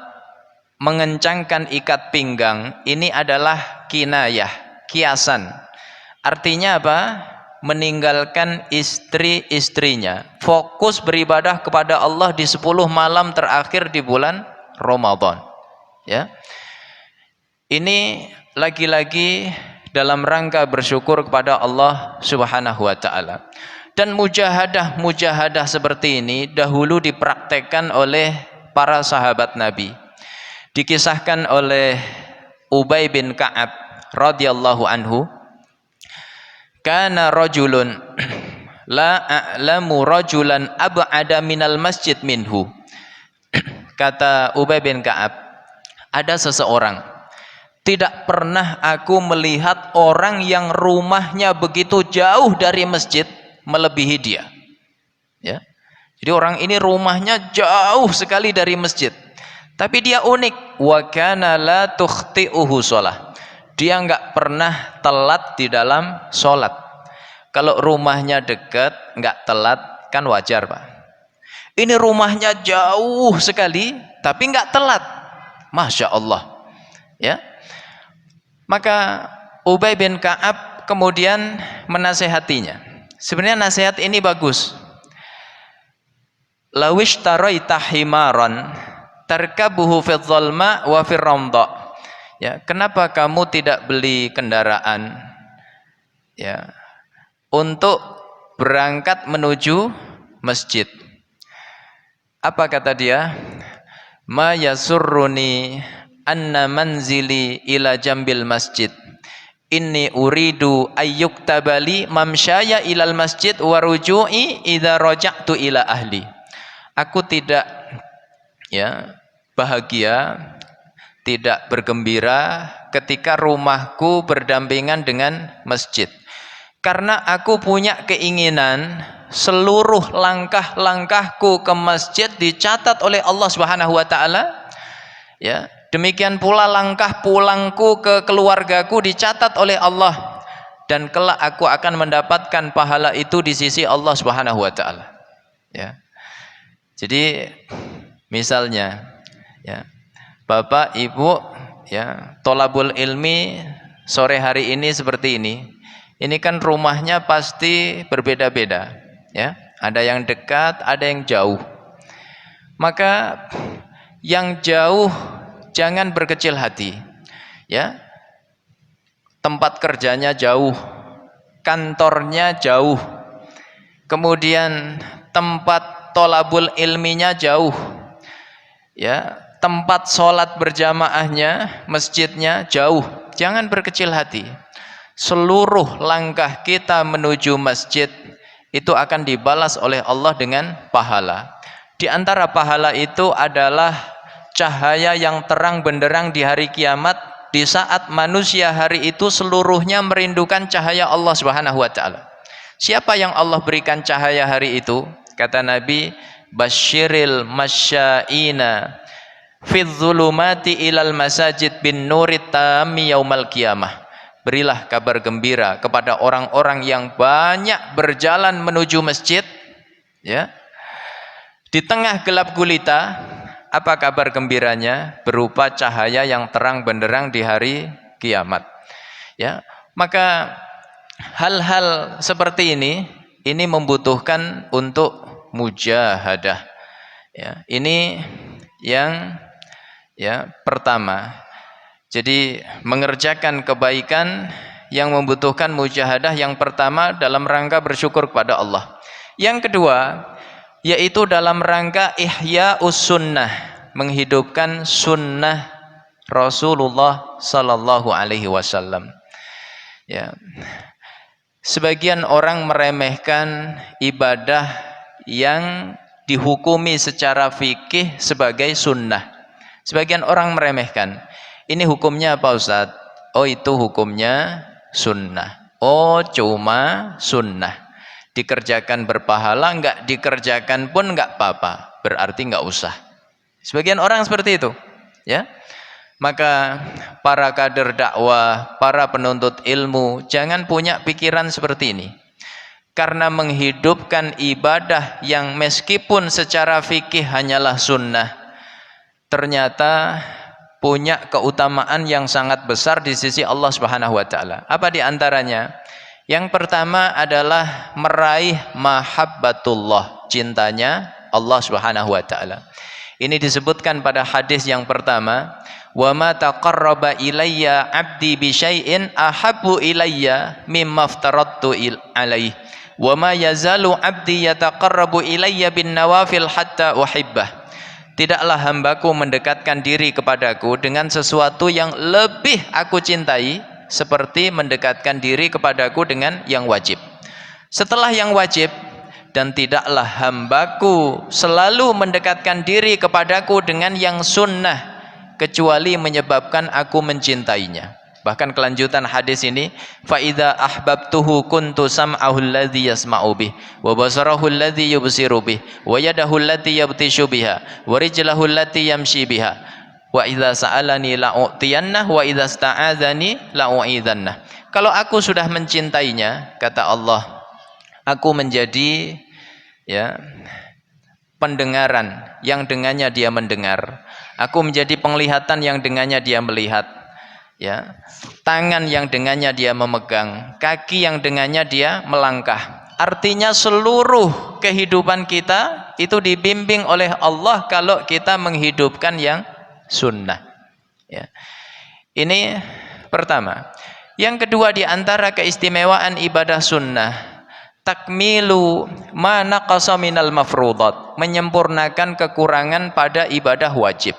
mengencangkan ikat pinggang ini adalah kinayah, kiasan. Artinya apa? Meninggalkan istri-istrinya, fokus beribadah kepada Allah di 10 malam terakhir di bulan Ramadan. Ya. Ini lagi-lagi dalam rangka bersyukur kepada Allah Subhanahu wa taala. Dan mujahadah seperti ini dahulu dipraktekkan oleh para sahabat Nabi. Dikisahkan oleh Ubay bin Ka'ab radhiyallahu anhu, kana rajulun la a'lamu rajulan ab'ada minal masjid minhu. Kata Ubay bin Ka'ab, ada seseorang, tidak pernah aku melihat orang yang rumahnya begitu jauh dari masjid melebihi dia. Ya. Jadi orang ini rumahnya jauh sekali dari masjid, tapi dia unik. Wa kana la tukhti'uhu shalah. Dia enggak pernah telat di dalam sholat. Kalau rumahnya dekat, enggak telat kan wajar, Pak. Ini rumahnya jauh sekali, tapi enggak telat. Masya Allah. Ya. Maka Ubay bin Ka'ab kemudian menasehatinya. Sebenarnya nasihat ini bagus. Lawish taraita himaran tarkabuhu fi dzalma wa fi ramda. Ya, kenapa kamu tidak beli kendaraan ya untuk berangkat menuju masjid? Apa kata dia? Ma yasurruni anna manzili ila jambil masjid. Inni uridu ayyuktabali mamsyaya ilal masjid wa ruju'i idza raja'tu ila ahli. Aku tidak bahagia, tidak bergembira ketika rumahku berdampingan dengan masjid. Karena aku punya keinginan seluruh langkah-langkahku ke masjid dicatat oleh Allah Subhanahu wa taala. Ya, demikian pula langkah pulangku ke keluargaku dicatat oleh Allah, dan kelak aku akan mendapatkan pahala itu di sisi Allah Subhanahu wa taala. Ya. Jadi misalnya ya, Bapak, Ibu, ya, tolabul ilmi sore hari ini seperti ini. Ini kan rumahnya pasti berbeda-beda, ya. Ada yang dekat, ada yang jauh. Maka yang jauh jangan berkecil hati, ya. tempat kerjanya jauh, kantornya jauh, kemudian tempat tolabul ilminya jauh, ya, tempat sholat berjamaahnya, masjidnya jauh. Jangan berkecil hati. Seluruh langkah kita menuju masjid itu akan dibalas oleh Allah dengan pahala. Di antara pahala itu adalah cahaya yang terang benderang di hari kiamat, di saat manusia hari itu seluruhnya merindukan cahaya Allah Subhanahu wa taala. Siapa yang Allah berikan cahaya hari itu? Kata Nabi, basyiril masyaina fi dzulumati ilal masajid bin nurit tammi yaumal qiyamah. Berilah kabar gembira kepada orang-orang yang banyak berjalan menuju masjid, ya, di tengah gelap gulita. Apa kabar gembiranya? Berupa cahaya yang terang benderang di hari kiamat, ya. Maka hal-hal seperti ini membutuhkan untuk mujahadah, ya. Ini yang, ya, pertama. Jadi mengerjakan kebaikan yang membutuhkan mujahadah yang pertama dalam rangka bersyukur kepada Allah. Yang kedua, yaitu dalam rangka ihya'us sunnah, menghidupkan sunnah Rasulullah sallallahu alaihi wasallam. Ya. Sebagian orang meremehkan ibadah yang dihukumi secara fikih sebagai sunnah. Sebagian orang meremehkan. Ini hukumnya apa Ustaz? Oh, itu hukumnya sunnah. Oh, cuma sunnah. Dikerjakan berpahala, enggak dikerjakan pun enggak apa-apa. Berarti enggak usah. Sebagian orang seperti itu, ya. Maka para kader dakwah, para penuntut ilmu jangan punya pikiran seperti ini. Karena menghidupkan ibadah yang meskipun secara fikih hanyalah sunnah, ternyata punya keutamaan yang sangat besar di sisi Allah Subhanahu wa taala. Apa di antaranya? Yang pertama adalah meraih mahabbatullah, cintanya Allah Subhanahu wa taala. Ini disebutkan pada hadis yang pertama, wa ma taqarraba ilayya 'abdi bi syai'in ahabbu ilayya mimma aftaradtu alaihi wa ma yazalu 'abdi yataqarrabu ilayya bin nawafil hatta uhibbah. Tidaklah hambaku mendekatkan diri kepadaku dengan sesuatu yang lebih aku cintai seperti mendekatkan diri kepadaku dengan yang wajib. Setelah yang wajib, dan tidaklah hambaku selalu mendekatkan diri kepadaku dengan yang sunnah kecuali menyebabkan aku mencintainya. Bahkan kelanjutan hadis ini, fa idza ahbabtuhu kuntu sam'ahu alladhi yasma'u bih wa basarahu alladhi yubsiru bih wa yadahu allati yabtishu biha wa rijlahu allati yamshi biha wa idza sa'alani la'utiyannah wa idza sta'adzani la'u'idzannah. Kalau aku sudah mencintainya, kata Allah, aku menjadi, ya, pendengaran yang dengannya dia mendengar, aku menjadi penglihatan yang dengannya dia melihat, ya, tangan yang dengannya dia memegang, kaki yang dengannya dia melangkah. Artinya seluruh kehidupan kita itu dibimbing oleh Allah kalau kita menghidupkan yang sunnah, ya. Ini pertama. Yang kedua, di antara keistimewaan ibadah sunnah, takmilu ma naqasa minal mafruḍat, menyempurnakan kekurangan pada ibadah wajib.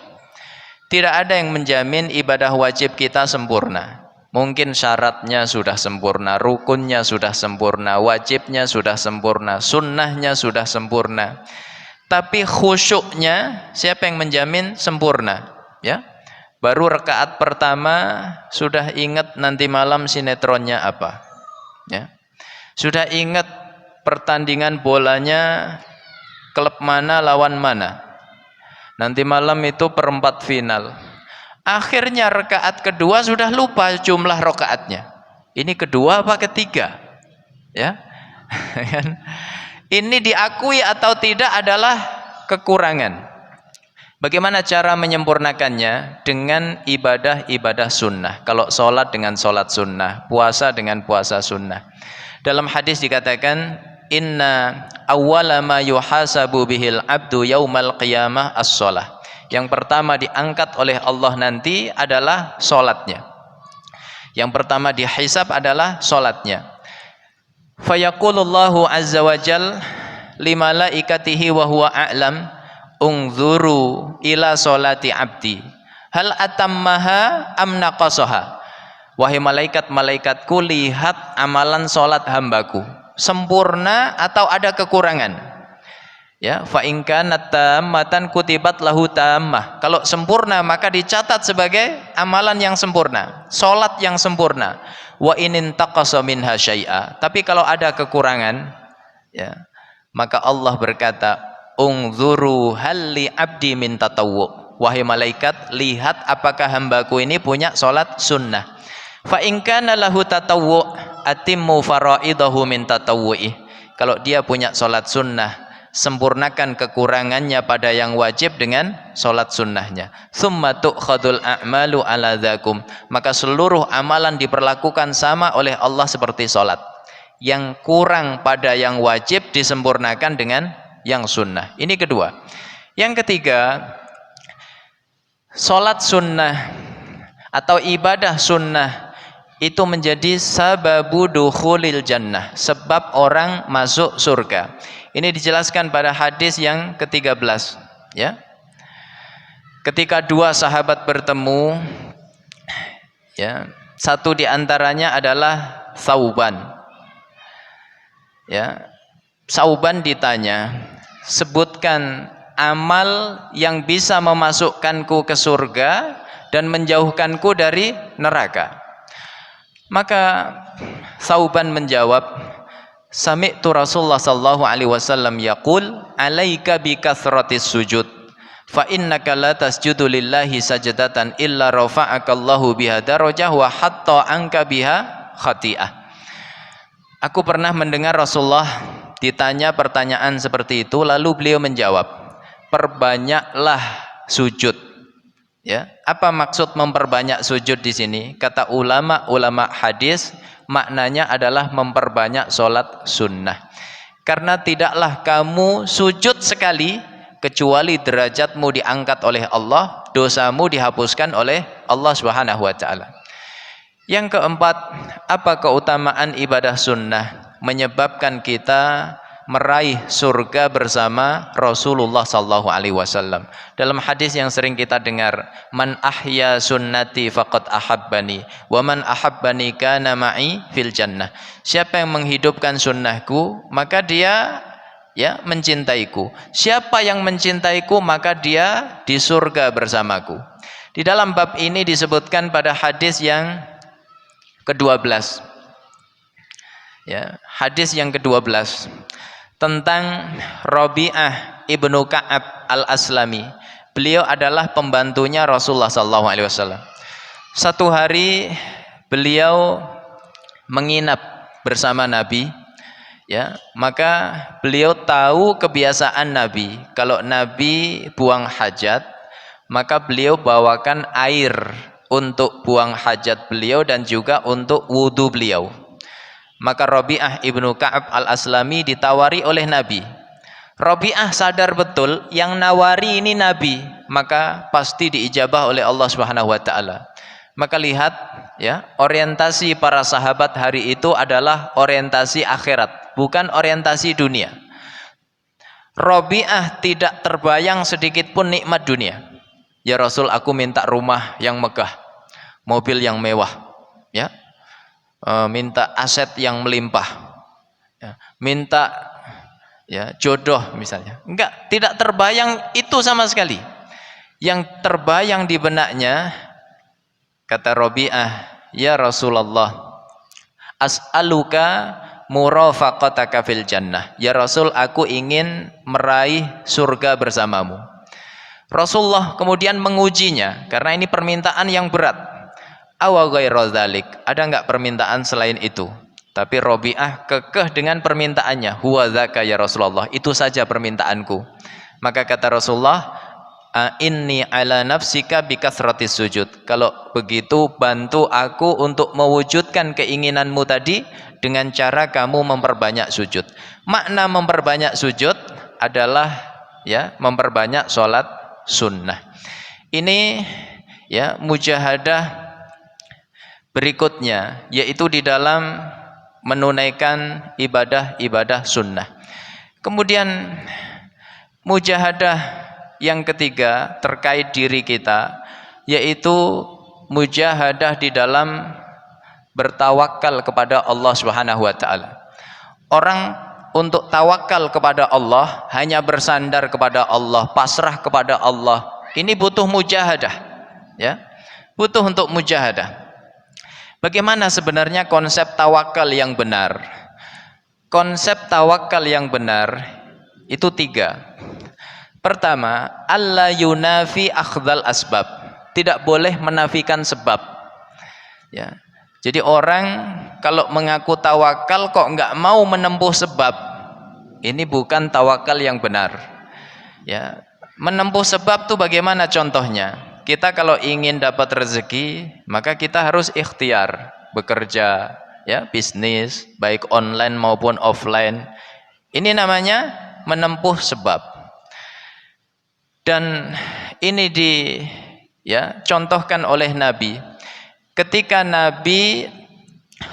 Tidak ada yang menjamin ibadah wajib kita sempurna. Mungkin syaratnya sudah sempurna, rukunnya sudah sempurna, wajibnya sudah sempurna, sunnahnya sudah sempurna. Tapi khusyuknya siapa yang menjamin sempurna? Ya, baru rakaat pertama sudah ingat nanti malam sinetronnya apa, ya, sudah ingat pertandingan bolanya klub mana lawan mana, nanti malam itu perempat final. Akhirnya rakaat kedua sudah lupa jumlah rakaatnya. Ini kedua apa ketiga? Ya. Ini diakui atau tidak adalah kekurangan. Bagaimana cara menyempurnakannya? Dengan ibadah-ibadah sunnah. Kalau sholat dengan sholat sunnah, puasa dengan puasa sunnah. Dalam hadis dikatakan, inna awwala ma yuhasabu bihil abdu yaumal qiyamah as-sholah. Yang pertama diangkat oleh Allah nanti adalah sholatnya. Yang pertama dihisab adalah salatnya. Fayaqulullahu azza wa jal limalaikatihi wa huwa a'lam unzuru ila salati abdi hal atammaha am naqasaha. Wahai malaikat-malaikatku, lihat amalan salat hambaku, sempurna atau ada kekurangan. Ya, fa in kanat tammatan kutibat lahu tammah. Kalau sempurna maka dicatat sebagai amalan yang sempurna, salat yang sempurna. Wa in intaqasa minha syai'a. Tapi kalau ada kekurangan, ya, maka Allah berkata, "Unzuru hal li abdi min tatawwu." Wahai malaikat, lihat apakah hambaku ini punya salat sunnah. Fa in kana lahu tatawwu atimmu faraidahu min tatawwu'i. Kalau dia punya salat sunnah, sempurnakan kekurangannya pada yang wajib dengan salat sunnahnya. Tsumma tu'khadul a'malu ala dzakum. Maka seluruh amalan diperlakukan sama oleh Allah seperti salat. Yang kurang pada yang wajib disempurnakan dengan yang sunnah. Ini kedua. Yang ketiga, salat sunnah atau ibadah sunnah itu menjadi sababu dukhulil jannah, sebab orang masuk surga. Ini dijelaskan pada hadis yang ke-13, ya. Ketika dua sahabat bertemu, ya, satu di antaranya adalah Thauban. Ya. Thauban ditanya, sebutkan amal yang bisa memasukkanku ke surga dan menjauhkanku dari neraka. Maka Thauban menjawab, sami'tu Rasulullah sallallahu alaihi wasallam yaqul, alaika bi kathratis sujud fa innaka la tasjudu lillahi sajdatan illa rafa'aka Allahu biha darajah wa hatta anka biha khati'ah. Aku pernah mendengar Rasulullah ditanya pertanyaan seperti itu, lalu beliau menjawab, perbanyaklah sujud. Ya, apa maksud memperbanyak sujud di sini? Kata ulama hadis, maknanya adalah memperbanyak solat sunnah. Karena tidaklah kamu sujud sekali kecuali derajatmu diangkat oleh Allah, dosamu dihapuskan oleh Allah Subhanahu wa taala. Yang keempat, apa keutamaan ibadah sunnah? Menyebabkan kita meraih surga bersama Rasulullah sallallahu alaihi wasallam. Dalam hadis yang sering kita dengar, man ahya sunnati faqad ahabbani wa man ahabbani kana ma'i fil jannah. Siapa yang menghidupkan sunnahku, maka dia ya mencintaiku. Siapa yang mencintaiku, maka dia di surga bersamaku. Di dalam bab ini disebutkan pada hadis yang ke-12. Ya, hadis yang ke-12 tentang Rabi'ah ibnu Ka'ab al-Aslami. Beliau adalah pembantunya Rasulullah SAW. Satu hari beliau menginap bersama Nabi, ya, maka beliau tahu kebiasaan Nabi. Kalau Nabi buang hajat, maka beliau bawakan air untuk buang hajat beliau dan juga untuk wudhu beliau. Maka Rabi'ah ibnu Ka'ab al-Aslami ditawari oleh Nabi. Rabi'ah sadar betul yang nawari ini Nabi, maka pasti diijabah oleh Allah Subhanahu wa taala. Maka lihat ya, orientasi para sahabat hari itu adalah orientasi akhirat, bukan orientasi dunia. Rabi'ah tidak terbayang sedikit pun nikmat dunia. Ya Rasul, aku minta rumah yang megah, mobil yang mewah, ya. Minta aset yang melimpah, ya, minta ya jodoh misalnya. Enggak, tidak terbayang itu sama sekali. Yang terbayang di benaknya, kata Rabi'ah, ya Rasulullah, as'aluka murafaqataka fil jannah. Ya Rasul, aku ingin meraih surga bersamamu. Rasulullah kemudian mengujinya karena ini permintaan yang berat. Awa ghairu dzalik, ada enggak permintaan selain itu? Tapi Rabi'ah kekeh dengan permintaannya. Huwa dzaka ya Rasulullah, itu saja permintaanku. Maka kata Rasulullah, inni ala nafsika bikasratis sujud. Kalau begitu bantu aku untuk mewujudkan keinginanmu tadi dengan cara kamu memperbanyak sujud. Makna memperbanyak sujud adalah ya memperbanyak sholat sunnah. Ini ya mujahadah berikutnya, yaitu di dalam menunaikan ibadah-ibadah sunnah. Kemudian mujahadah yang ketiga terkait diri kita, yaitu mujahadah di dalam bertawakal kepada Allah Subhanahu wa taala. Orang untuk tawakal kepada Allah, hanya bersandar kepada Allah, pasrah kepada Allah, ini butuh mujahadah, ya. Butuh untuk mujahadah. Bagaimana sebenarnya konsep tawakal yang benar? Konsep tawakal yang benar itu tiga. Pertama, alla yunafi akhdal asbab. Tidak boleh menafikan sebab. Ya. Jadi orang kalau mengaku tawakal kok enggak mau menempuh sebab, ini bukan tawakal yang benar. Ya. Menempuh sebab itu bagaimana contohnya? Kita kalau ingin dapat rezeki, maka kita harus ikhtiar, bekerja, ya, bisnis, baik online maupun offline. Ini namanya menempuh sebab. Dan ini contohkan oleh Nabi. Ketika Nabi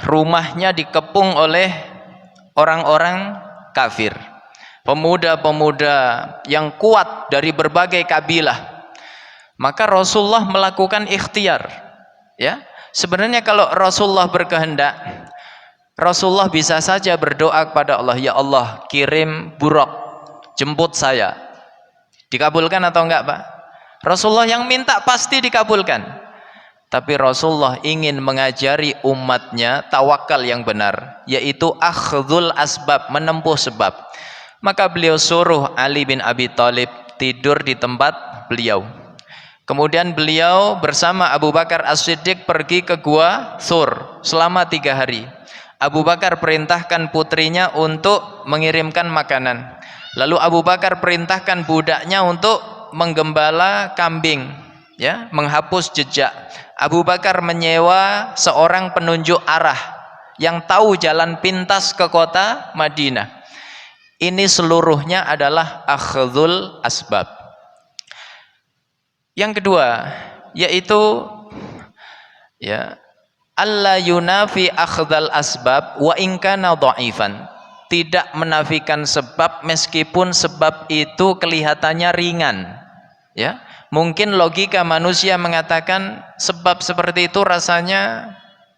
rumahnya dikepung oleh orang-orang kafir, pemuda-pemuda yang kuat dari berbagai kabilah, maka Rasulullah melakukan ikhtiar. Ya, sebenarnya kalau Rasulullah berkehendak, Rasulullah bisa saja berdoa kepada Allah, ya Allah kirim buruk, jemput saya. Dikabulkan atau enggak, Pak? Rasulullah yang minta pasti dikabulkan. Tapi Rasulullah ingin mengajari umatnya tawakal yang benar, yaitu akhdhul asbab, menempuh sebab. Maka beliau suruh Ali bin Abi Thalib tidur di tempat beliau. Kemudian beliau bersama Abu Bakar As-Siddiq pergi ke Gua Thur selama 3 hari. Abu Bakar perintahkan putrinya untuk mengirimkan makanan. Lalu Abu Bakar perintahkan budaknya untuk menggembala kambing, ya, menghapus jejak. Abu Bakar menyewa seorang penunjuk arah yang tahu jalan pintas ke kota Madinah. Ini seluruhnya adalah akhdhul asbab. Yang kedua, yaitu ya, alla yunafi akhdhal asbab wa in kana dha'ifan. Tidak menafikan sebab meskipun sebab itu kelihatannya ringan. Ya, mungkin logika manusia mengatakan sebab seperti itu rasanya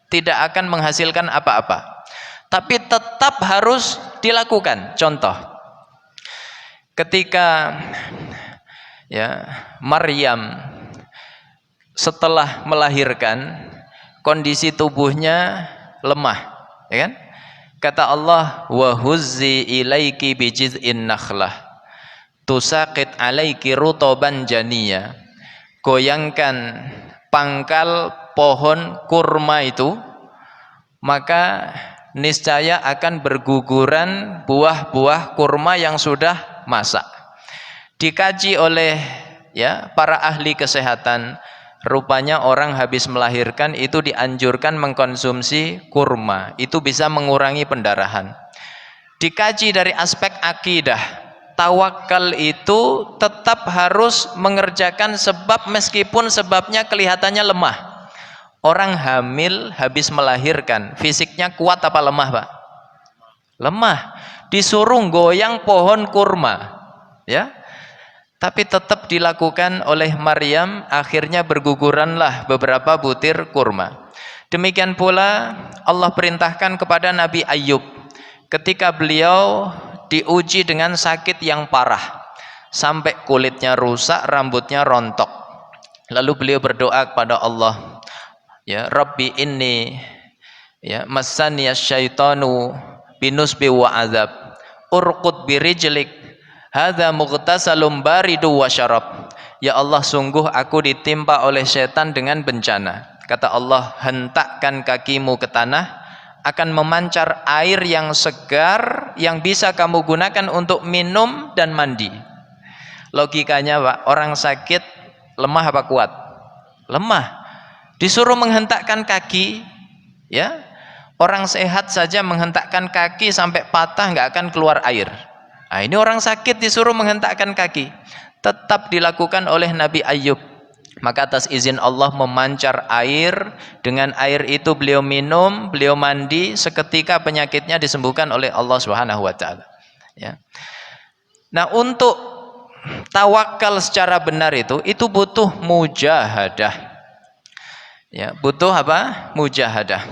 tidak akan menghasilkan apa-apa. Tapi tetap harus dilakukan. Contoh, ketika ya, Maryam setelah melahirkan, kondisi tubuhnya lemah, ya kan? Kata Allah, wa huzzi ilaiki bijiz'in nakhlah tusaqit alaiki rutoban janiya. Goyangkan pangkal pohon kurma itu, maka niscaya akan berguguran buah-buah kurma yang sudah masak. Dikaji oleh para ahli kesehatan, rupanya orang habis melahirkan itu dianjurkan mengkonsumsi kurma, itu bisa mengurangi pendarahan. Dikaji dari aspek akidah, tawakal itu tetap harus mengerjakan sebab meskipun sebabnya kelihatannya lemah. Orang hamil habis melahirkan, fisiknya kuat apa lemah, Pak? Lemah. Disuruh goyang pohon kurma, ya. Tapi tetap dilakukan oleh Maryam, akhirnya berguguranlah beberapa butir kurma. Demikian pula Allah perintahkan kepada Nabi Ayub ketika beliau diuji dengan sakit yang parah sampai kulitnya rusak, rambutnya rontok. Lalu beliau berdoa kepada Allah, ya Rabbi inni massaniyas syaitanu binusbi wa azab urqud birijlik hadza mughtasalum baridu wa syarab. Ya Allah, sungguh aku ditimpa oleh setan dengan bencana. Kata Allah, hentakkan kakimu ke tanah, akan memancar air yang segar yang bisa kamu gunakan untuk minum dan mandi. Logikanya, Pak, orang sakit lemah apa kuat? Lemah. Disuruh menghentakkan kaki, ya. Orang sehat saja menghentakkan kaki sampai patah nggak akan keluar air. Nah, ini orang sakit disuruh menghentakkan kaki. Tetap dilakukan oleh Nabi Ayub. Maka atas izin Allah memancar air, dengan air itu beliau minum, beliau mandi, seketika penyakitnya disembuhkan oleh Allah Subhanahu wa taala. Ya. Nah, untuk tawakal secara benar itu butuh mujahadah. Ya, butuh apa? Mujahadah.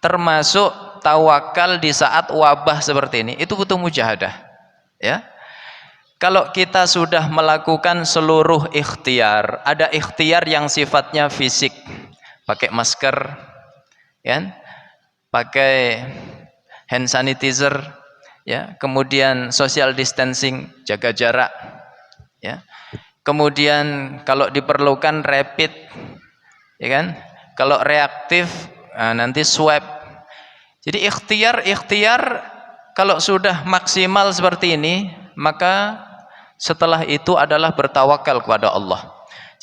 Termasuk tawakal di saat wabah seperti ini, itu butuh mujahadah. Ya. Kalau kita sudah melakukan seluruh ikhtiar, ada ikhtiar yang sifatnya fisik, pakai masker, ya, pakai hand sanitizer, ya, kemudian social distancing, jaga jarak, ya, kemudian kalau diperlukan rapid, ya kan, kalau reaktif nanti swab. Jadi ikhtiar kalau sudah maksimal seperti ini, maka setelah itu adalah bertawakal kepada Allah.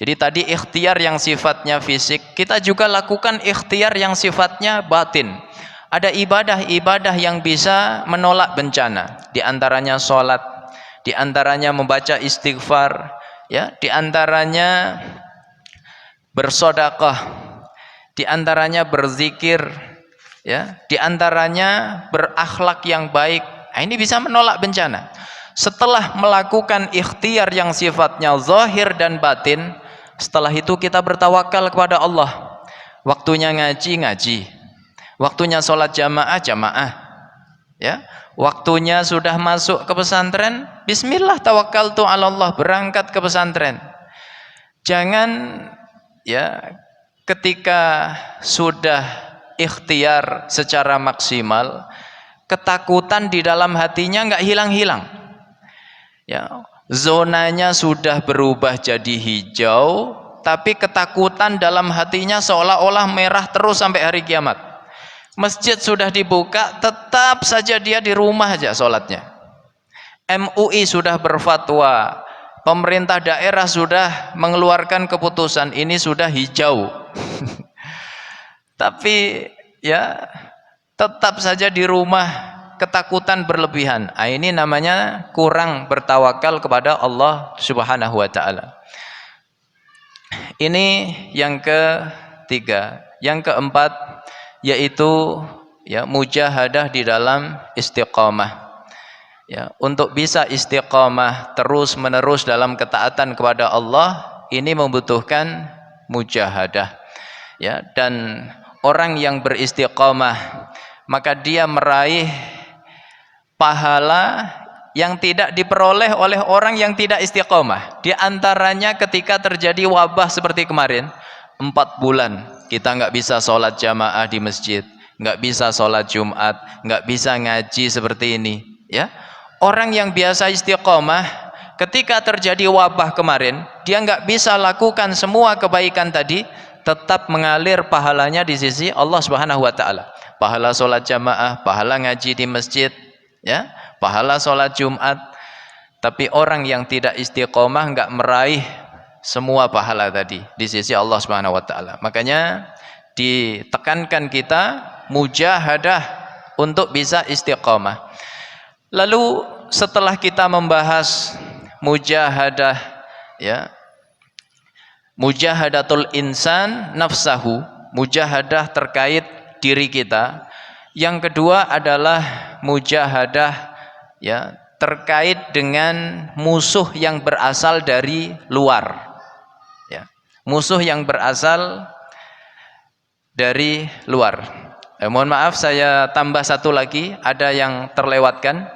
Jadi tadi ikhtiar yang sifatnya fisik, kita juga lakukan ikhtiar yang sifatnya batin. Ada ibadah-ibadah yang bisa menolak bencana, di antaranya sholat, di antaranya membaca istighfar, ya, di antaranya bersedekah, di antaranya berzikir, ya, di antaranya berakhlak yang baik. Nah, ini bisa menolak bencana. Setelah melakukan ikhtiar yang sifatnya zahir dan batin, setelah itu kita bertawakal kepada Allah. Waktunya ngaji, waktunya sholat jamaah, ya. Waktunya sudah masuk ke pesantren, bismillah tawakkaltu 'ala Allah, berangkat ke pesantren. Jangan, ya, ketika sudah ikhtiar secara maksimal, ketakutan di dalam hatinya nggak hilang-hilang. Ya, zonanya sudah berubah jadi hijau, tapi ketakutan dalam hatinya seolah-olah merah terus sampai hari kiamat. Masjid sudah dibuka, tetap saja dia di rumah aja sholatnya. MUI sudah berfatwa, pemerintah daerah sudah mengeluarkan keputusan, ini sudah hijau. Tapi ya tetap saja di rumah, ketakutan berlebihan. Ini namanya kurang bertawakal kepada Allah Subhanahu wa taala. Ini yang ketiga. Yang keempat yaitu, ya, mujahadah di dalam istiqamah. Ya, untuk bisa istiqamah terus-menerus dalam ketaatan kepada Allah, ini membutuhkan mujahadah. Ya, dan orang yang beristiqamah, maka dia meraih pahala yang tidak diperoleh oleh orang yang tidak istiqomah. Di antaranya ketika terjadi wabah seperti kemarin, 4 bulan kita nggak bisa sholat jamaah di masjid, nggak bisa sholat Jumat, nggak bisa ngaji seperti ini. Ya, orang yang biasa istiqomah, ketika terjadi wabah kemarin, dia nggak bisa lakukan semua kebaikan tadi, tetap mengalir pahalanya di sisi Allah Subhanahu wa taala. Pahala sholat jamaah, pahala ngaji di masjid, ya, pahala sholat Jumat. Tapi orang yang tidak istiqomah nggak meraih semua pahala tadi di sisi Allah Subhanahu wa taala. Makanya ditekankan kita mujahadah untuk bisa istiqomah. Lalu setelah kita membahas mujahadah, ya, mujahadatul insan nafsahu, mujahadah terkait diri kita. Yang kedua adalah mujahadah, ya, terkait dengan musuh yang berasal dari luar. Ya, musuh yang berasal dari luar. Mohon maaf, saya tambah satu lagi, ada yang terlewatkan.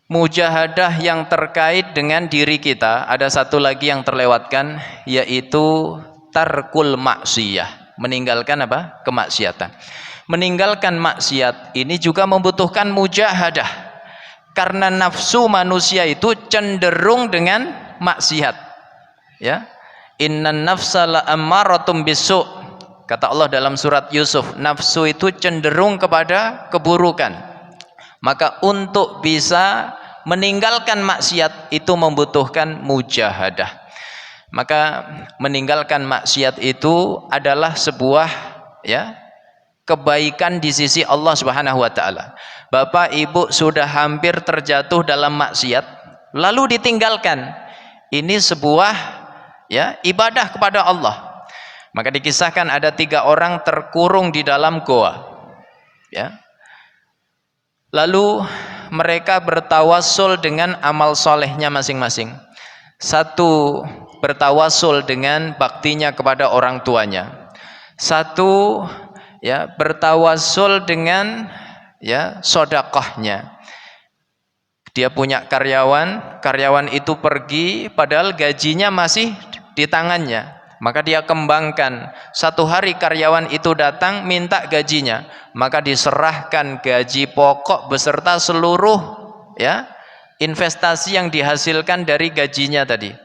Mujahadah yang terkait dengan diri kita, ada satu lagi yang terlewatkan, yaitu tarkul maksiyah, meninggalkan apa? Kemaksiatan. Meninggalkan maksiat ini juga membutuhkan mujahadah, karena nafsu manusia itu cenderung dengan maksiat. Ya, innan nafsa la ammaratum bisu', kata Allah dalam surat Yusuf, nafsu itu cenderung kepada keburukan. Maka untuk bisa meninggalkan maksiat itu membutuhkan mujahadah. Maka meninggalkan maksiat itu adalah sebuah, ya, kebaikan di sisi Allah Subhanahu wa taala. Bapak Ibu sudah hampir terjatuh dalam maksiat lalu ditinggalkan. Ini sebuah, ya, ibadah kepada Allah. Maka dikisahkan ada 3 orang terkurung di dalam goa, ya. Lalu mereka bertawassul dengan amal solehnya masing-masing. Satu bertawassul dengan baktinya kepada orang tuanya. Satu ya bertawassul dengan ya sedekahnya. Dia punya karyawan, karyawan itu pergi padahal gajinya masih di tangannya. Maka dia kembangkan. Satu hari karyawan itu datang minta gajinya, maka diserahkan gaji pokok beserta seluruh ya investasi yang dihasilkan dari gajinya tadi.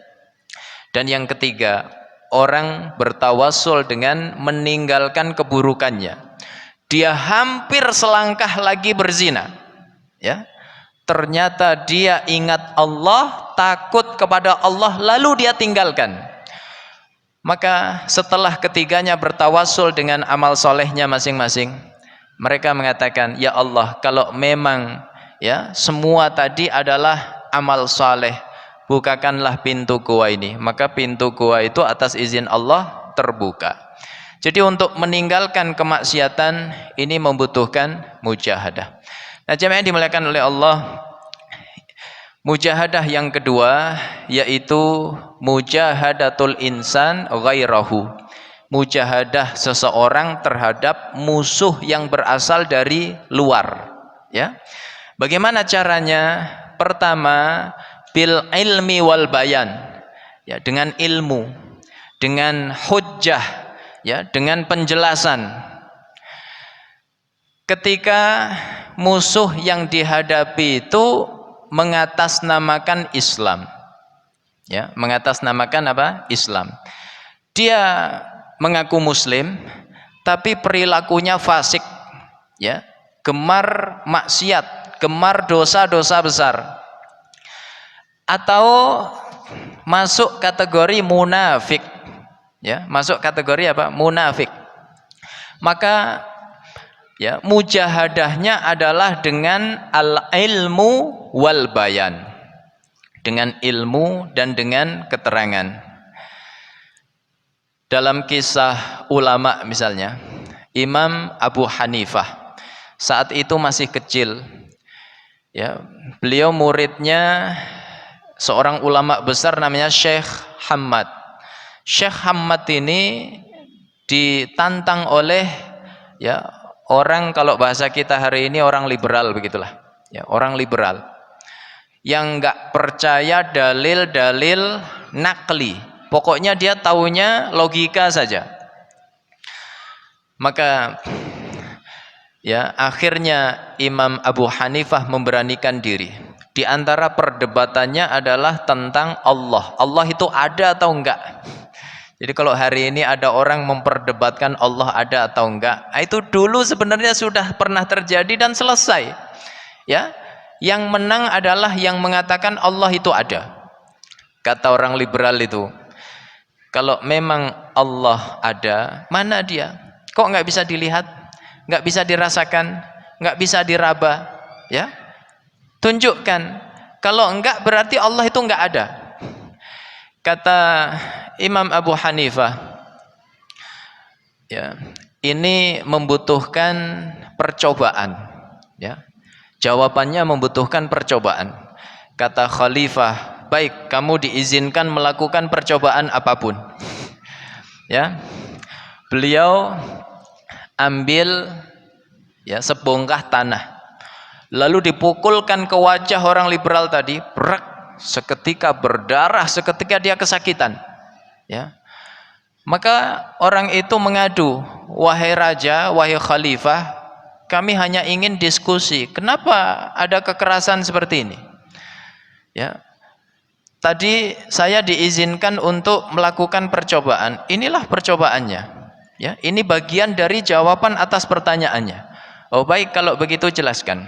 Dan yang ketiga, orang bertawassul dengan meninggalkan keburukannya. Dia hampir selangkah lagi berzina, ya. Ternyata dia ingat Allah, takut kepada Allah, lalu dia tinggalkan. Maka setelah ketiganya bertawassul dengan amal solehnya masing-masing, mereka mengatakan, ya Allah, kalau memang ya semua tadi adalah amal soleh, bukakanlah pintu gua ini. Maka pintu gua itu atas izin Allah terbuka. Jadi untuk meninggalkan kemaksiatan ini membutuhkan mujahadah. Nah, jemaah yang dimuliakan oleh Allah, mujahadah yang kedua yaitu mujahadatul insan ghairahu. Mujahadah seseorang terhadap musuh yang berasal dari luar, ya. Bagaimana caranya? Pertama, bil ilmi wal bayan, ya, dengan ilmu, dengan hujjah, ya, dengan penjelasan. Ketika musuh yang dihadapi itu mengatasnamakan Islam, ya, mengatasnamakan apa? Islam. Dia mengaku muslim tapi perilakunya fasik, ya, gemar maksiat, gemar dosa-dosa besar, atau masuk kategori munafik, ya, masuk kategori apa? Munafik. Maka ya, mujahadahnya adalah dengan al-ilmu wal bayan, dengan ilmu dan dengan keterangan. Dalam kisah ulama misalnya, Imam Abu Hanifah saat itu masih kecil, ya, beliau muridnya seorang ulama besar namanya Syekh Hamad. Syekh Hamad ini ditantang oleh ya orang, kalau bahasa kita hari ini orang liberal begitulah, ya, orang liberal yang nggak percaya dalil-dalil nakli, pokoknya dia taunya logika saja. Maka ya akhirnya Imam Abu Hanifah memberanikan diri. Di antara perdebatannya adalah tentang Allah. Allah itu ada atau enggak? Jadi kalau hari ini ada orang memperdebatkan Allah ada atau enggak, itu dulu sebenarnya sudah pernah terjadi dan selesai. Ya, yang menang adalah yang mengatakan Allah itu ada. Kata orang liberal itu, kalau memang Allah ada, mana dia? Kok enggak bisa dilihat? Enggak bisa dirasakan? Enggak bisa diraba? Ya, tunjukkan. Kalau enggak berarti Allah itu enggak ada. Kata Imam Abu Hanifah, ya, ini membutuhkan percobaan, ya. Jawabannya membutuhkan percobaan. Kata Khalifah, baik, kamu diizinkan melakukan percobaan apapun. Ya. Beliau ambil ya sebongkah tanah, lalu dipukulkan ke wajah orang liberal tadi, berak. Seketika berdarah, seketika dia kesakitan, ya. Maka orang itu mengadu, wahai raja, wahai khalifah, kami hanya ingin diskusi, kenapa ada kekerasan seperti ini, ya. Tadi saya diizinkan untuk melakukan percobaan, inilah percobaannya, ya. Ini bagian dari jawaban atas pertanyaannya. Oh baik, kalau begitu jelaskan.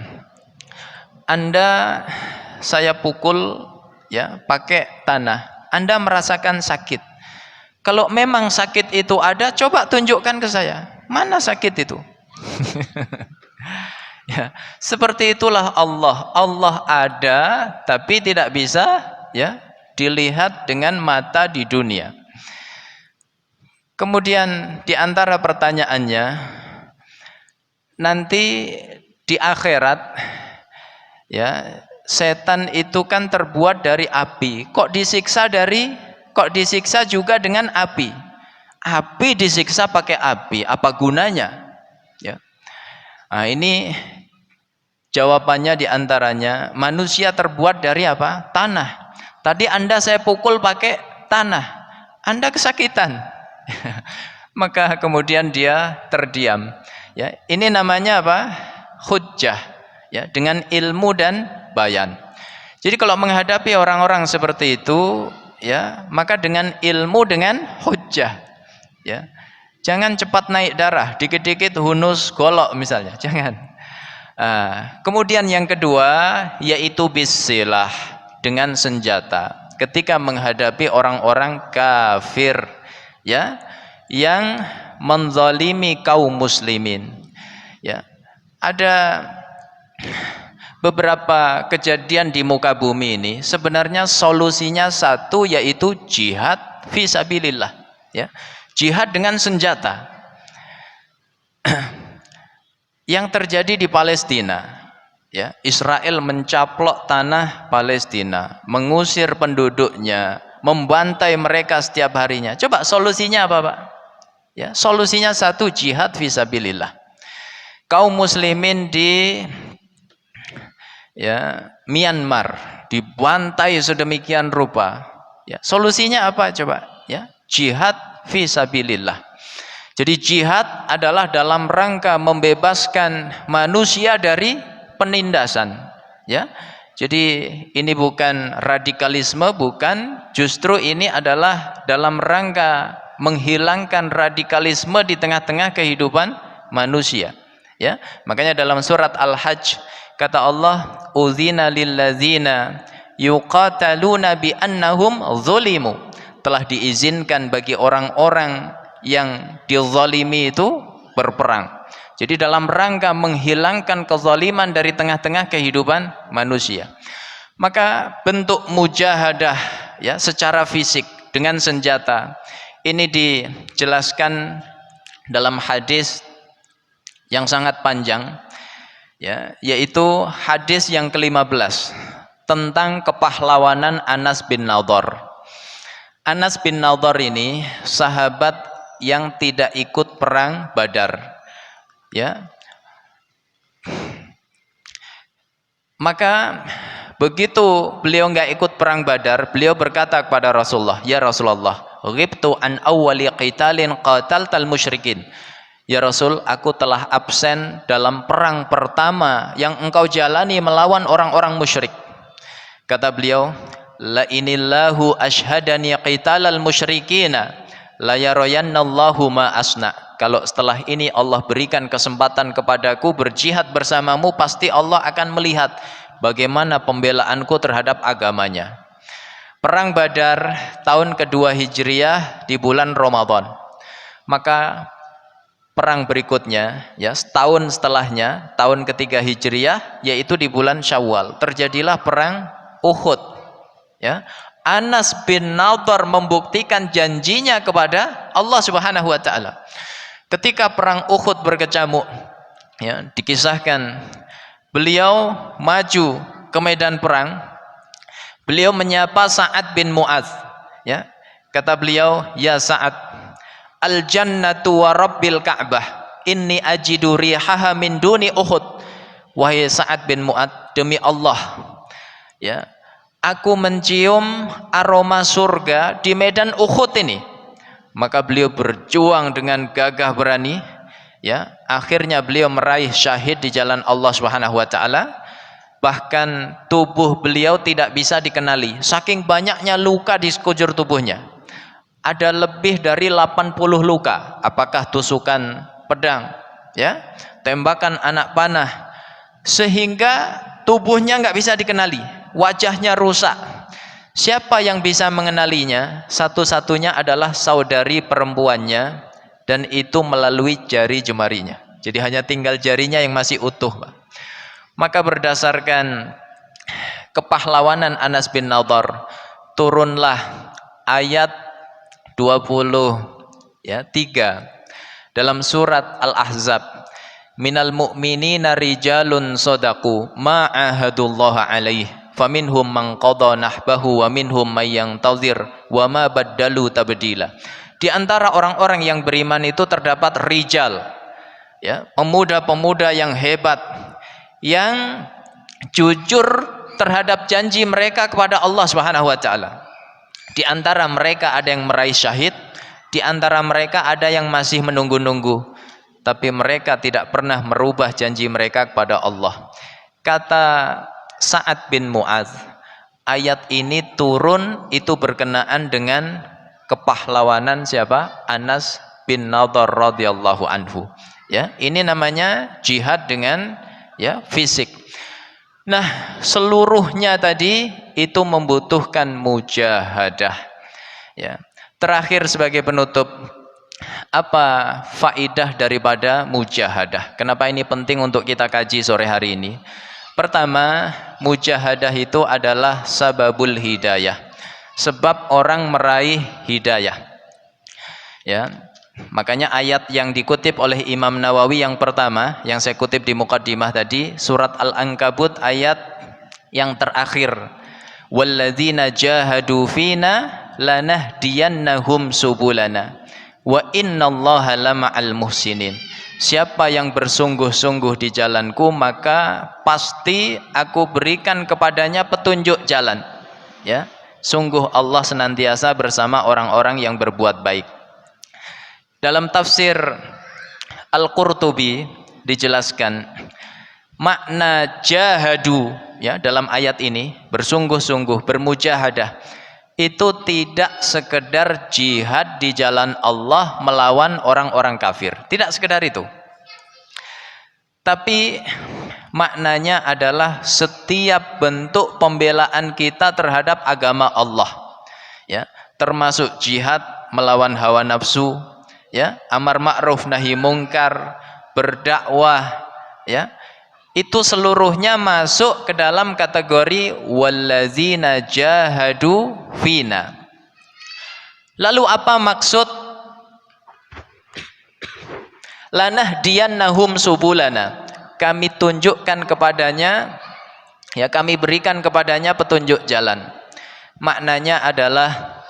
Anda saya pukul, ya, pakai tanah, Anda merasakan sakit. Kalau memang sakit itu ada, coba tunjukkan ke saya, mana sakit itu? Ya, seperti itulah Allah. Allah ada tapi tidak bisa, ya, dilihat dengan mata di dunia. Kemudian di antara pertanyaannya, nanti di akhirat ya, setan itu kan terbuat dari api. Kok disiksa juga dengan api? Api disiksa pakai api, apa gunanya? Ya. Nah, ini jawabannya di antaranya, manusia terbuat dari apa? Tanah. Tadi Anda saya pukul pakai tanah, Anda kesakitan. Maka kemudian dia terdiam. Ya, ini namanya apa? Hujjah. Ya, dengan ilmu dan bayan. Jadi kalau menghadapi orang-orang seperti itu, ya, maka dengan ilmu, dengan hujjah. Ya, jangan cepat naik darah, dikit-dikit hunus golok misalnya, jangan. Kemudian yang kedua yaitu bisilah, dengan senjata. Ketika menghadapi orang-orang kafir, ya, yang menzalimi kaum muslimin, ya, ada beberapa kejadian di muka bumi ini. Sebenarnya solusinya satu, yaitu jihad fisabilillah, ya. Jihad dengan senjata. Yang terjadi di Palestina, ya, Israel mencaplok tanah Palestina, mengusir penduduknya, membantai mereka setiap harinya. Coba solusinya apa, Pak? Ya, solusinya satu, jihad fisabilillah. Kaum muslimin di Myanmar dibantai sedemikian rupa. Ya, solusinya apa coba? Ya, jihad fisabilillah. Jadi jihad adalah dalam rangka membebaskan manusia dari penindasan. Ya, jadi ini bukan radikalisme, bukan. Justru ini adalah dalam rangka menghilangkan radikalisme di tengah-tengah kehidupan manusia. Ya, makanya dalam surat Al-Hajj kata Allah, "Udzina lilladzina yuqataluna bi annahum zulimu." Telah diizinkan bagi orang-orang yang dizalimi itu berperang. Jadi dalam rangka menghilangkan kezaliman dari tengah-tengah kehidupan manusia. Maka bentuk mujahadah, ya, secara fisik dengan senjata ini dijelaskan dalam hadis yang sangat panjang, ya, yaitu hadis yang ke-15 tentang kepahlawanan Anas bin Nadhr. Anas bin Nadhr ini sahabat yang tidak ikut perang Badar, ya. Maka begitu beliau nggak ikut perang Badar, beliau berkata kepada Rasulullah, "Ya Rasulullah, ghibtu an awwali qitalin qataltal musyrikin." Ya Rasul, aku telah absen dalam perang pertama yang engkau jalani melawan orang-orang musyrik. Kata beliau, "La inillahu ashhadani qitalal musyrikina la yarayannallahu ma asna." Kalau setelah ini Allah berikan kesempatan kepadaku berjihad bersamamu, pasti Allah akan melihat bagaimana pembelaanku terhadap agamanya. Perang Badar tahun kedua Hijriah di bulan Ramadan. Maka perang berikutnya, ya, setahun setelahnya, tahun ketiga Hijriah, yaitu di bulan Syawal, terjadilah perang Uhud. Ya, Anas bin Nadhr membuktikan janjinya kepada Allah Subhanahu wa taala. Ketika perang Uhud berkecamuk, ya, dikisahkan beliau maju ke medan perang. Beliau menyapa Sa'ad bin Mu'adz, ya. Kata beliau, "Ya Sa'ad, al jannatu wa rabbil Ka'bah, inni ajidu rihaha min duni Uhud." Wahai Sa'ad bin Mu'adz, demi Allah, ya, aku mencium aroma surga di medan Uhud ini. Maka beliau berjuang dengan gagah berani, ya. Akhirnya beliau meraih syahid di jalan Allah Subhanahu wa taala. Bahkan tubuh beliau tidak bisa dikenali, saking banyaknya luka di sekujur tubuhnya. Ada lebih dari 80 luka, apakah tusukan pedang, ya, tembakan anak panah, sehingga tubuhnya nggak bisa dikenali, wajahnya rusak. Siapa yang bisa mengenalinya? Satu-satunya adalah saudari perempuannya, dan itu melalui jari jemarinya. Jadi hanya tinggal jarinya yang masih utuh, Pak. Maka berdasarkan kepahlawanan Anas bin Nadhr, turunlah ayat 20 Ya, 3. Dalam surat Al-Ahzab, minal mu'minina rijalun sodaqu ma'ahadullaha alaih faminhum man qadha nahbahu wa minhum man yantazir wa ma baddalu tabdila. Di antara orang-orang yang beriman itu terdapat rijal, ya, pemuda-pemuda yang hebat, yang jujur terhadap janji mereka kepada Allah Subhanahu wa taala. Di antara mereka ada yang meraih syahid, di antara mereka ada yang masih menunggu-nunggu, tapi mereka tidak pernah merubah janji mereka kepada Allah. Kata Sa'ad bin Mu'adz, ayat ini turun itu berkenaan dengan kepahlawanan siapa? Anas bin Nadhr radhiyallahu anhu. Ya, ini namanya jihad dengan ya fisik. Nah, seluruhnya tadi itu membutuhkan mujahadah. Ya. Terakhir sebagai penutup, apa faidah daripada mujahadah? Kenapa ini penting untuk kita kaji sore hari ini? Pertama, mujahadah itu adalah sababul hidayah. Sebab orang meraih hidayah. Ya. Makanya ayat yang dikutip oleh Imam Nawawi yang pertama, yang saya kutip di muqaddimah tadi, surat Al-Ankabut ayat yang terakhir, walladzina jahadu fina lanahdiyannahum subulana wa innallaha lama'al muhsinin. Siapa yang bersungguh-sungguh di jalanku, maka pasti aku berikan kepadanya petunjuk jalan. Ya, sungguh Allah senantiasa bersama orang-orang yang berbuat baik. Dalam tafsir Al-Qurtubi dijelaskan makna jahadu, ya, dalam ayat ini bersungguh-sungguh, bermujahadah, itu tidak sekedar jihad di jalan Allah melawan orang-orang kafir, tidak sekedar itu, tapi maknanya adalah setiap bentuk pembelaan kita terhadap agama Allah, ya, termasuk jihad melawan hawa nafsu, ya, amar ma'ruf nahi mungkar, berdakwah, ya, itu seluruhnya masuk ke dalam kategori wallazina jahadu fina. Lalu apa maksud lanahdiyannahum subulana? Kami tunjukkan kepadanya, ya, kami berikan kepadanya petunjuk jalan. Maknanya adalah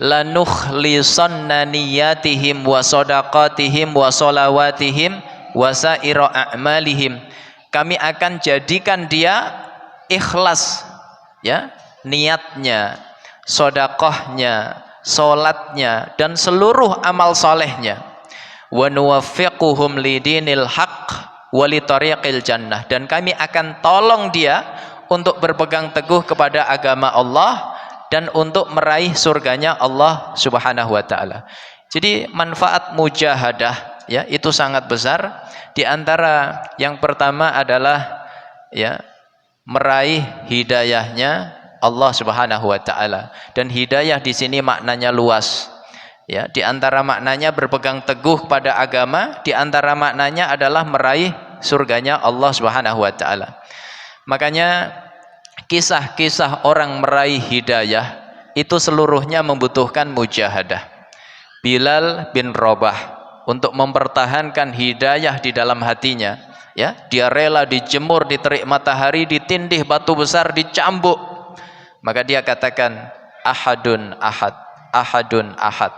lanukhlisanna niyatihim wa sadaqatihim wa salawatihim wa saira a'malihim. Kami akan jadikan dia ikhlas, ya, niatnya, sedekahnya, salatnya, dan seluruh amal solehnya. Wa nuwaffiquhum lidinil haqq wa li tariqil jannah. Dan kami akan tolong dia untuk berpegang teguh kepada agama Allah dan untuk meraih surganya Allah Subhanahu wa taala. Jadi manfaat mujahadah, ya, itu sangat besar. Di antara yang pertama adalah, ya, meraih hidayahnya Allah Subhanahu wa taala. Dan hidayah di sini maknanya luas. Ya, di antara maknanya berpegang teguh pada agama, di antara maknanya adalah meraih surganya Allah Subhanahu wa taala. Makanya kisah-kisah orang meraih hidayah itu seluruhnya membutuhkan mujahadah. Bilal bin Rabah untuk mempertahankan hidayah di dalam hatinya, ya, dia rela dijemur di terik matahari, ditindih batu besar, dicambuk, maka dia katakan ahadun ahad, ahadun ahad.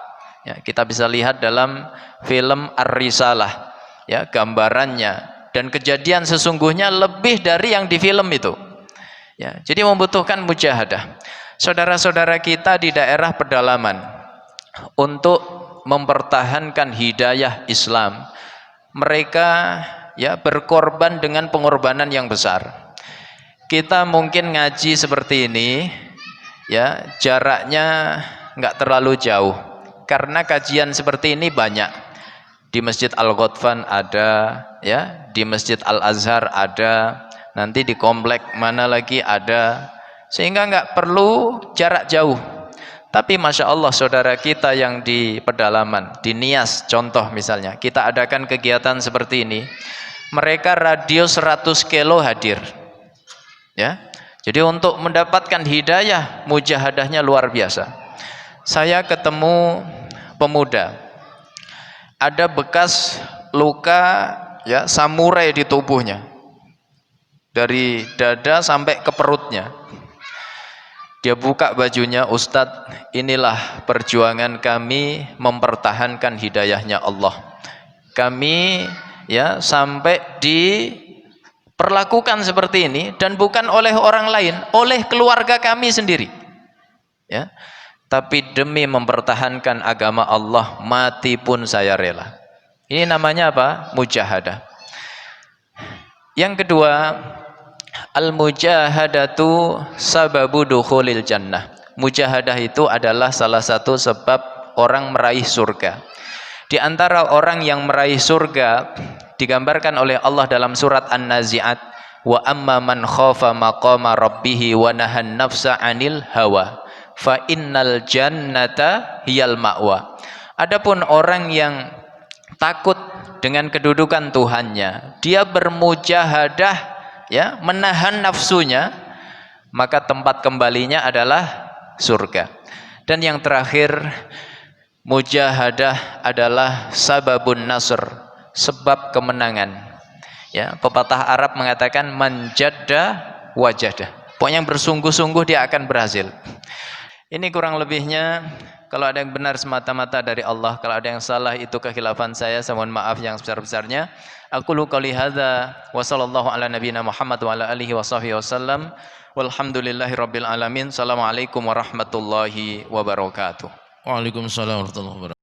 Ya, kita bisa lihat dalam film Ar-Risalah, ya, gambarannya dan kejadian sesungguhnya lebih dari yang di film itu. Ya, jadi membutuhkan mujahadah. Saudara-saudara kita di daerah pedalaman untuk mempertahankan hidayah Islam, mereka, ya, berkorban dengan pengorbanan yang besar. Kita mungkin ngaji seperti ini, ya, jaraknya nggak terlalu jauh karena kajian seperti ini banyak. Di Masjid Al-Ghotfan ada, ya, di Masjid Al-Azhar ada, nanti di komplek mana lagi ada, sehingga nggak perlu jarak jauh. Tapi Masya Allah, saudara kita yang di pedalaman, di Nias contoh misalnya, kita adakan kegiatan seperti ini, mereka radius 100 kilo hadir, ya. Jadi untuk mendapatkan hidayah, mujahadahnya luar biasa. Saya ketemu pemuda, ada bekas luka ya samurai di tubuhnya, dari dada sampai ke perutnya. Dia buka bajunya, Ustadz, inilah perjuangan kami mempertahankan hidayahnya Allah. Kami ya sampai diperlakukan seperti ini, dan bukan oleh orang lain, oleh keluarga kami sendiri. Ya, tapi demi mempertahankan agama Allah, mati pun saya rela. Ini namanya apa? Mujahadah. Yang kedua, al-mujahadatu sababu dukhulil jannah. Mujahadah itu adalah salah satu sebab orang meraih surga. Di antara orang yang meraih surga digambarkan oleh Allah dalam surat An-Nazi'at, wa amma man khafa maqama rabbih wa nahan nafsa 'anil hawa fa innal jannata hiyal ma'wa. Adapun orang yang takut dengan kedudukan Tuhannya, dia bermujahadah ya, menahan nafsunya, maka tempat kembalinya adalah surga. Dan yang terakhir, mujahadah adalah sababun nasr, sebab kemenangan. Ya, pepatah Arab mengatakan man jadda wajadah. Pokoknya yang bersungguh-sungguh dia akan berhasil. Ini kurang lebihnya. Kalau ada yang benar semata-mata dari Allah, kalau ada yang salah itu kekhilafan saya mohon maaf yang sebesar-besarnya. Aqulu qouli hadza wa sallallahu ala nabiyyina Muhammad wa ala alihi washabihi wasallam. Walhamdulillahirabbil alamin. Assalamualaikum warahmatullahi wabarakatuh. Waalaikumsalam warahmatullahi wabarakatuh.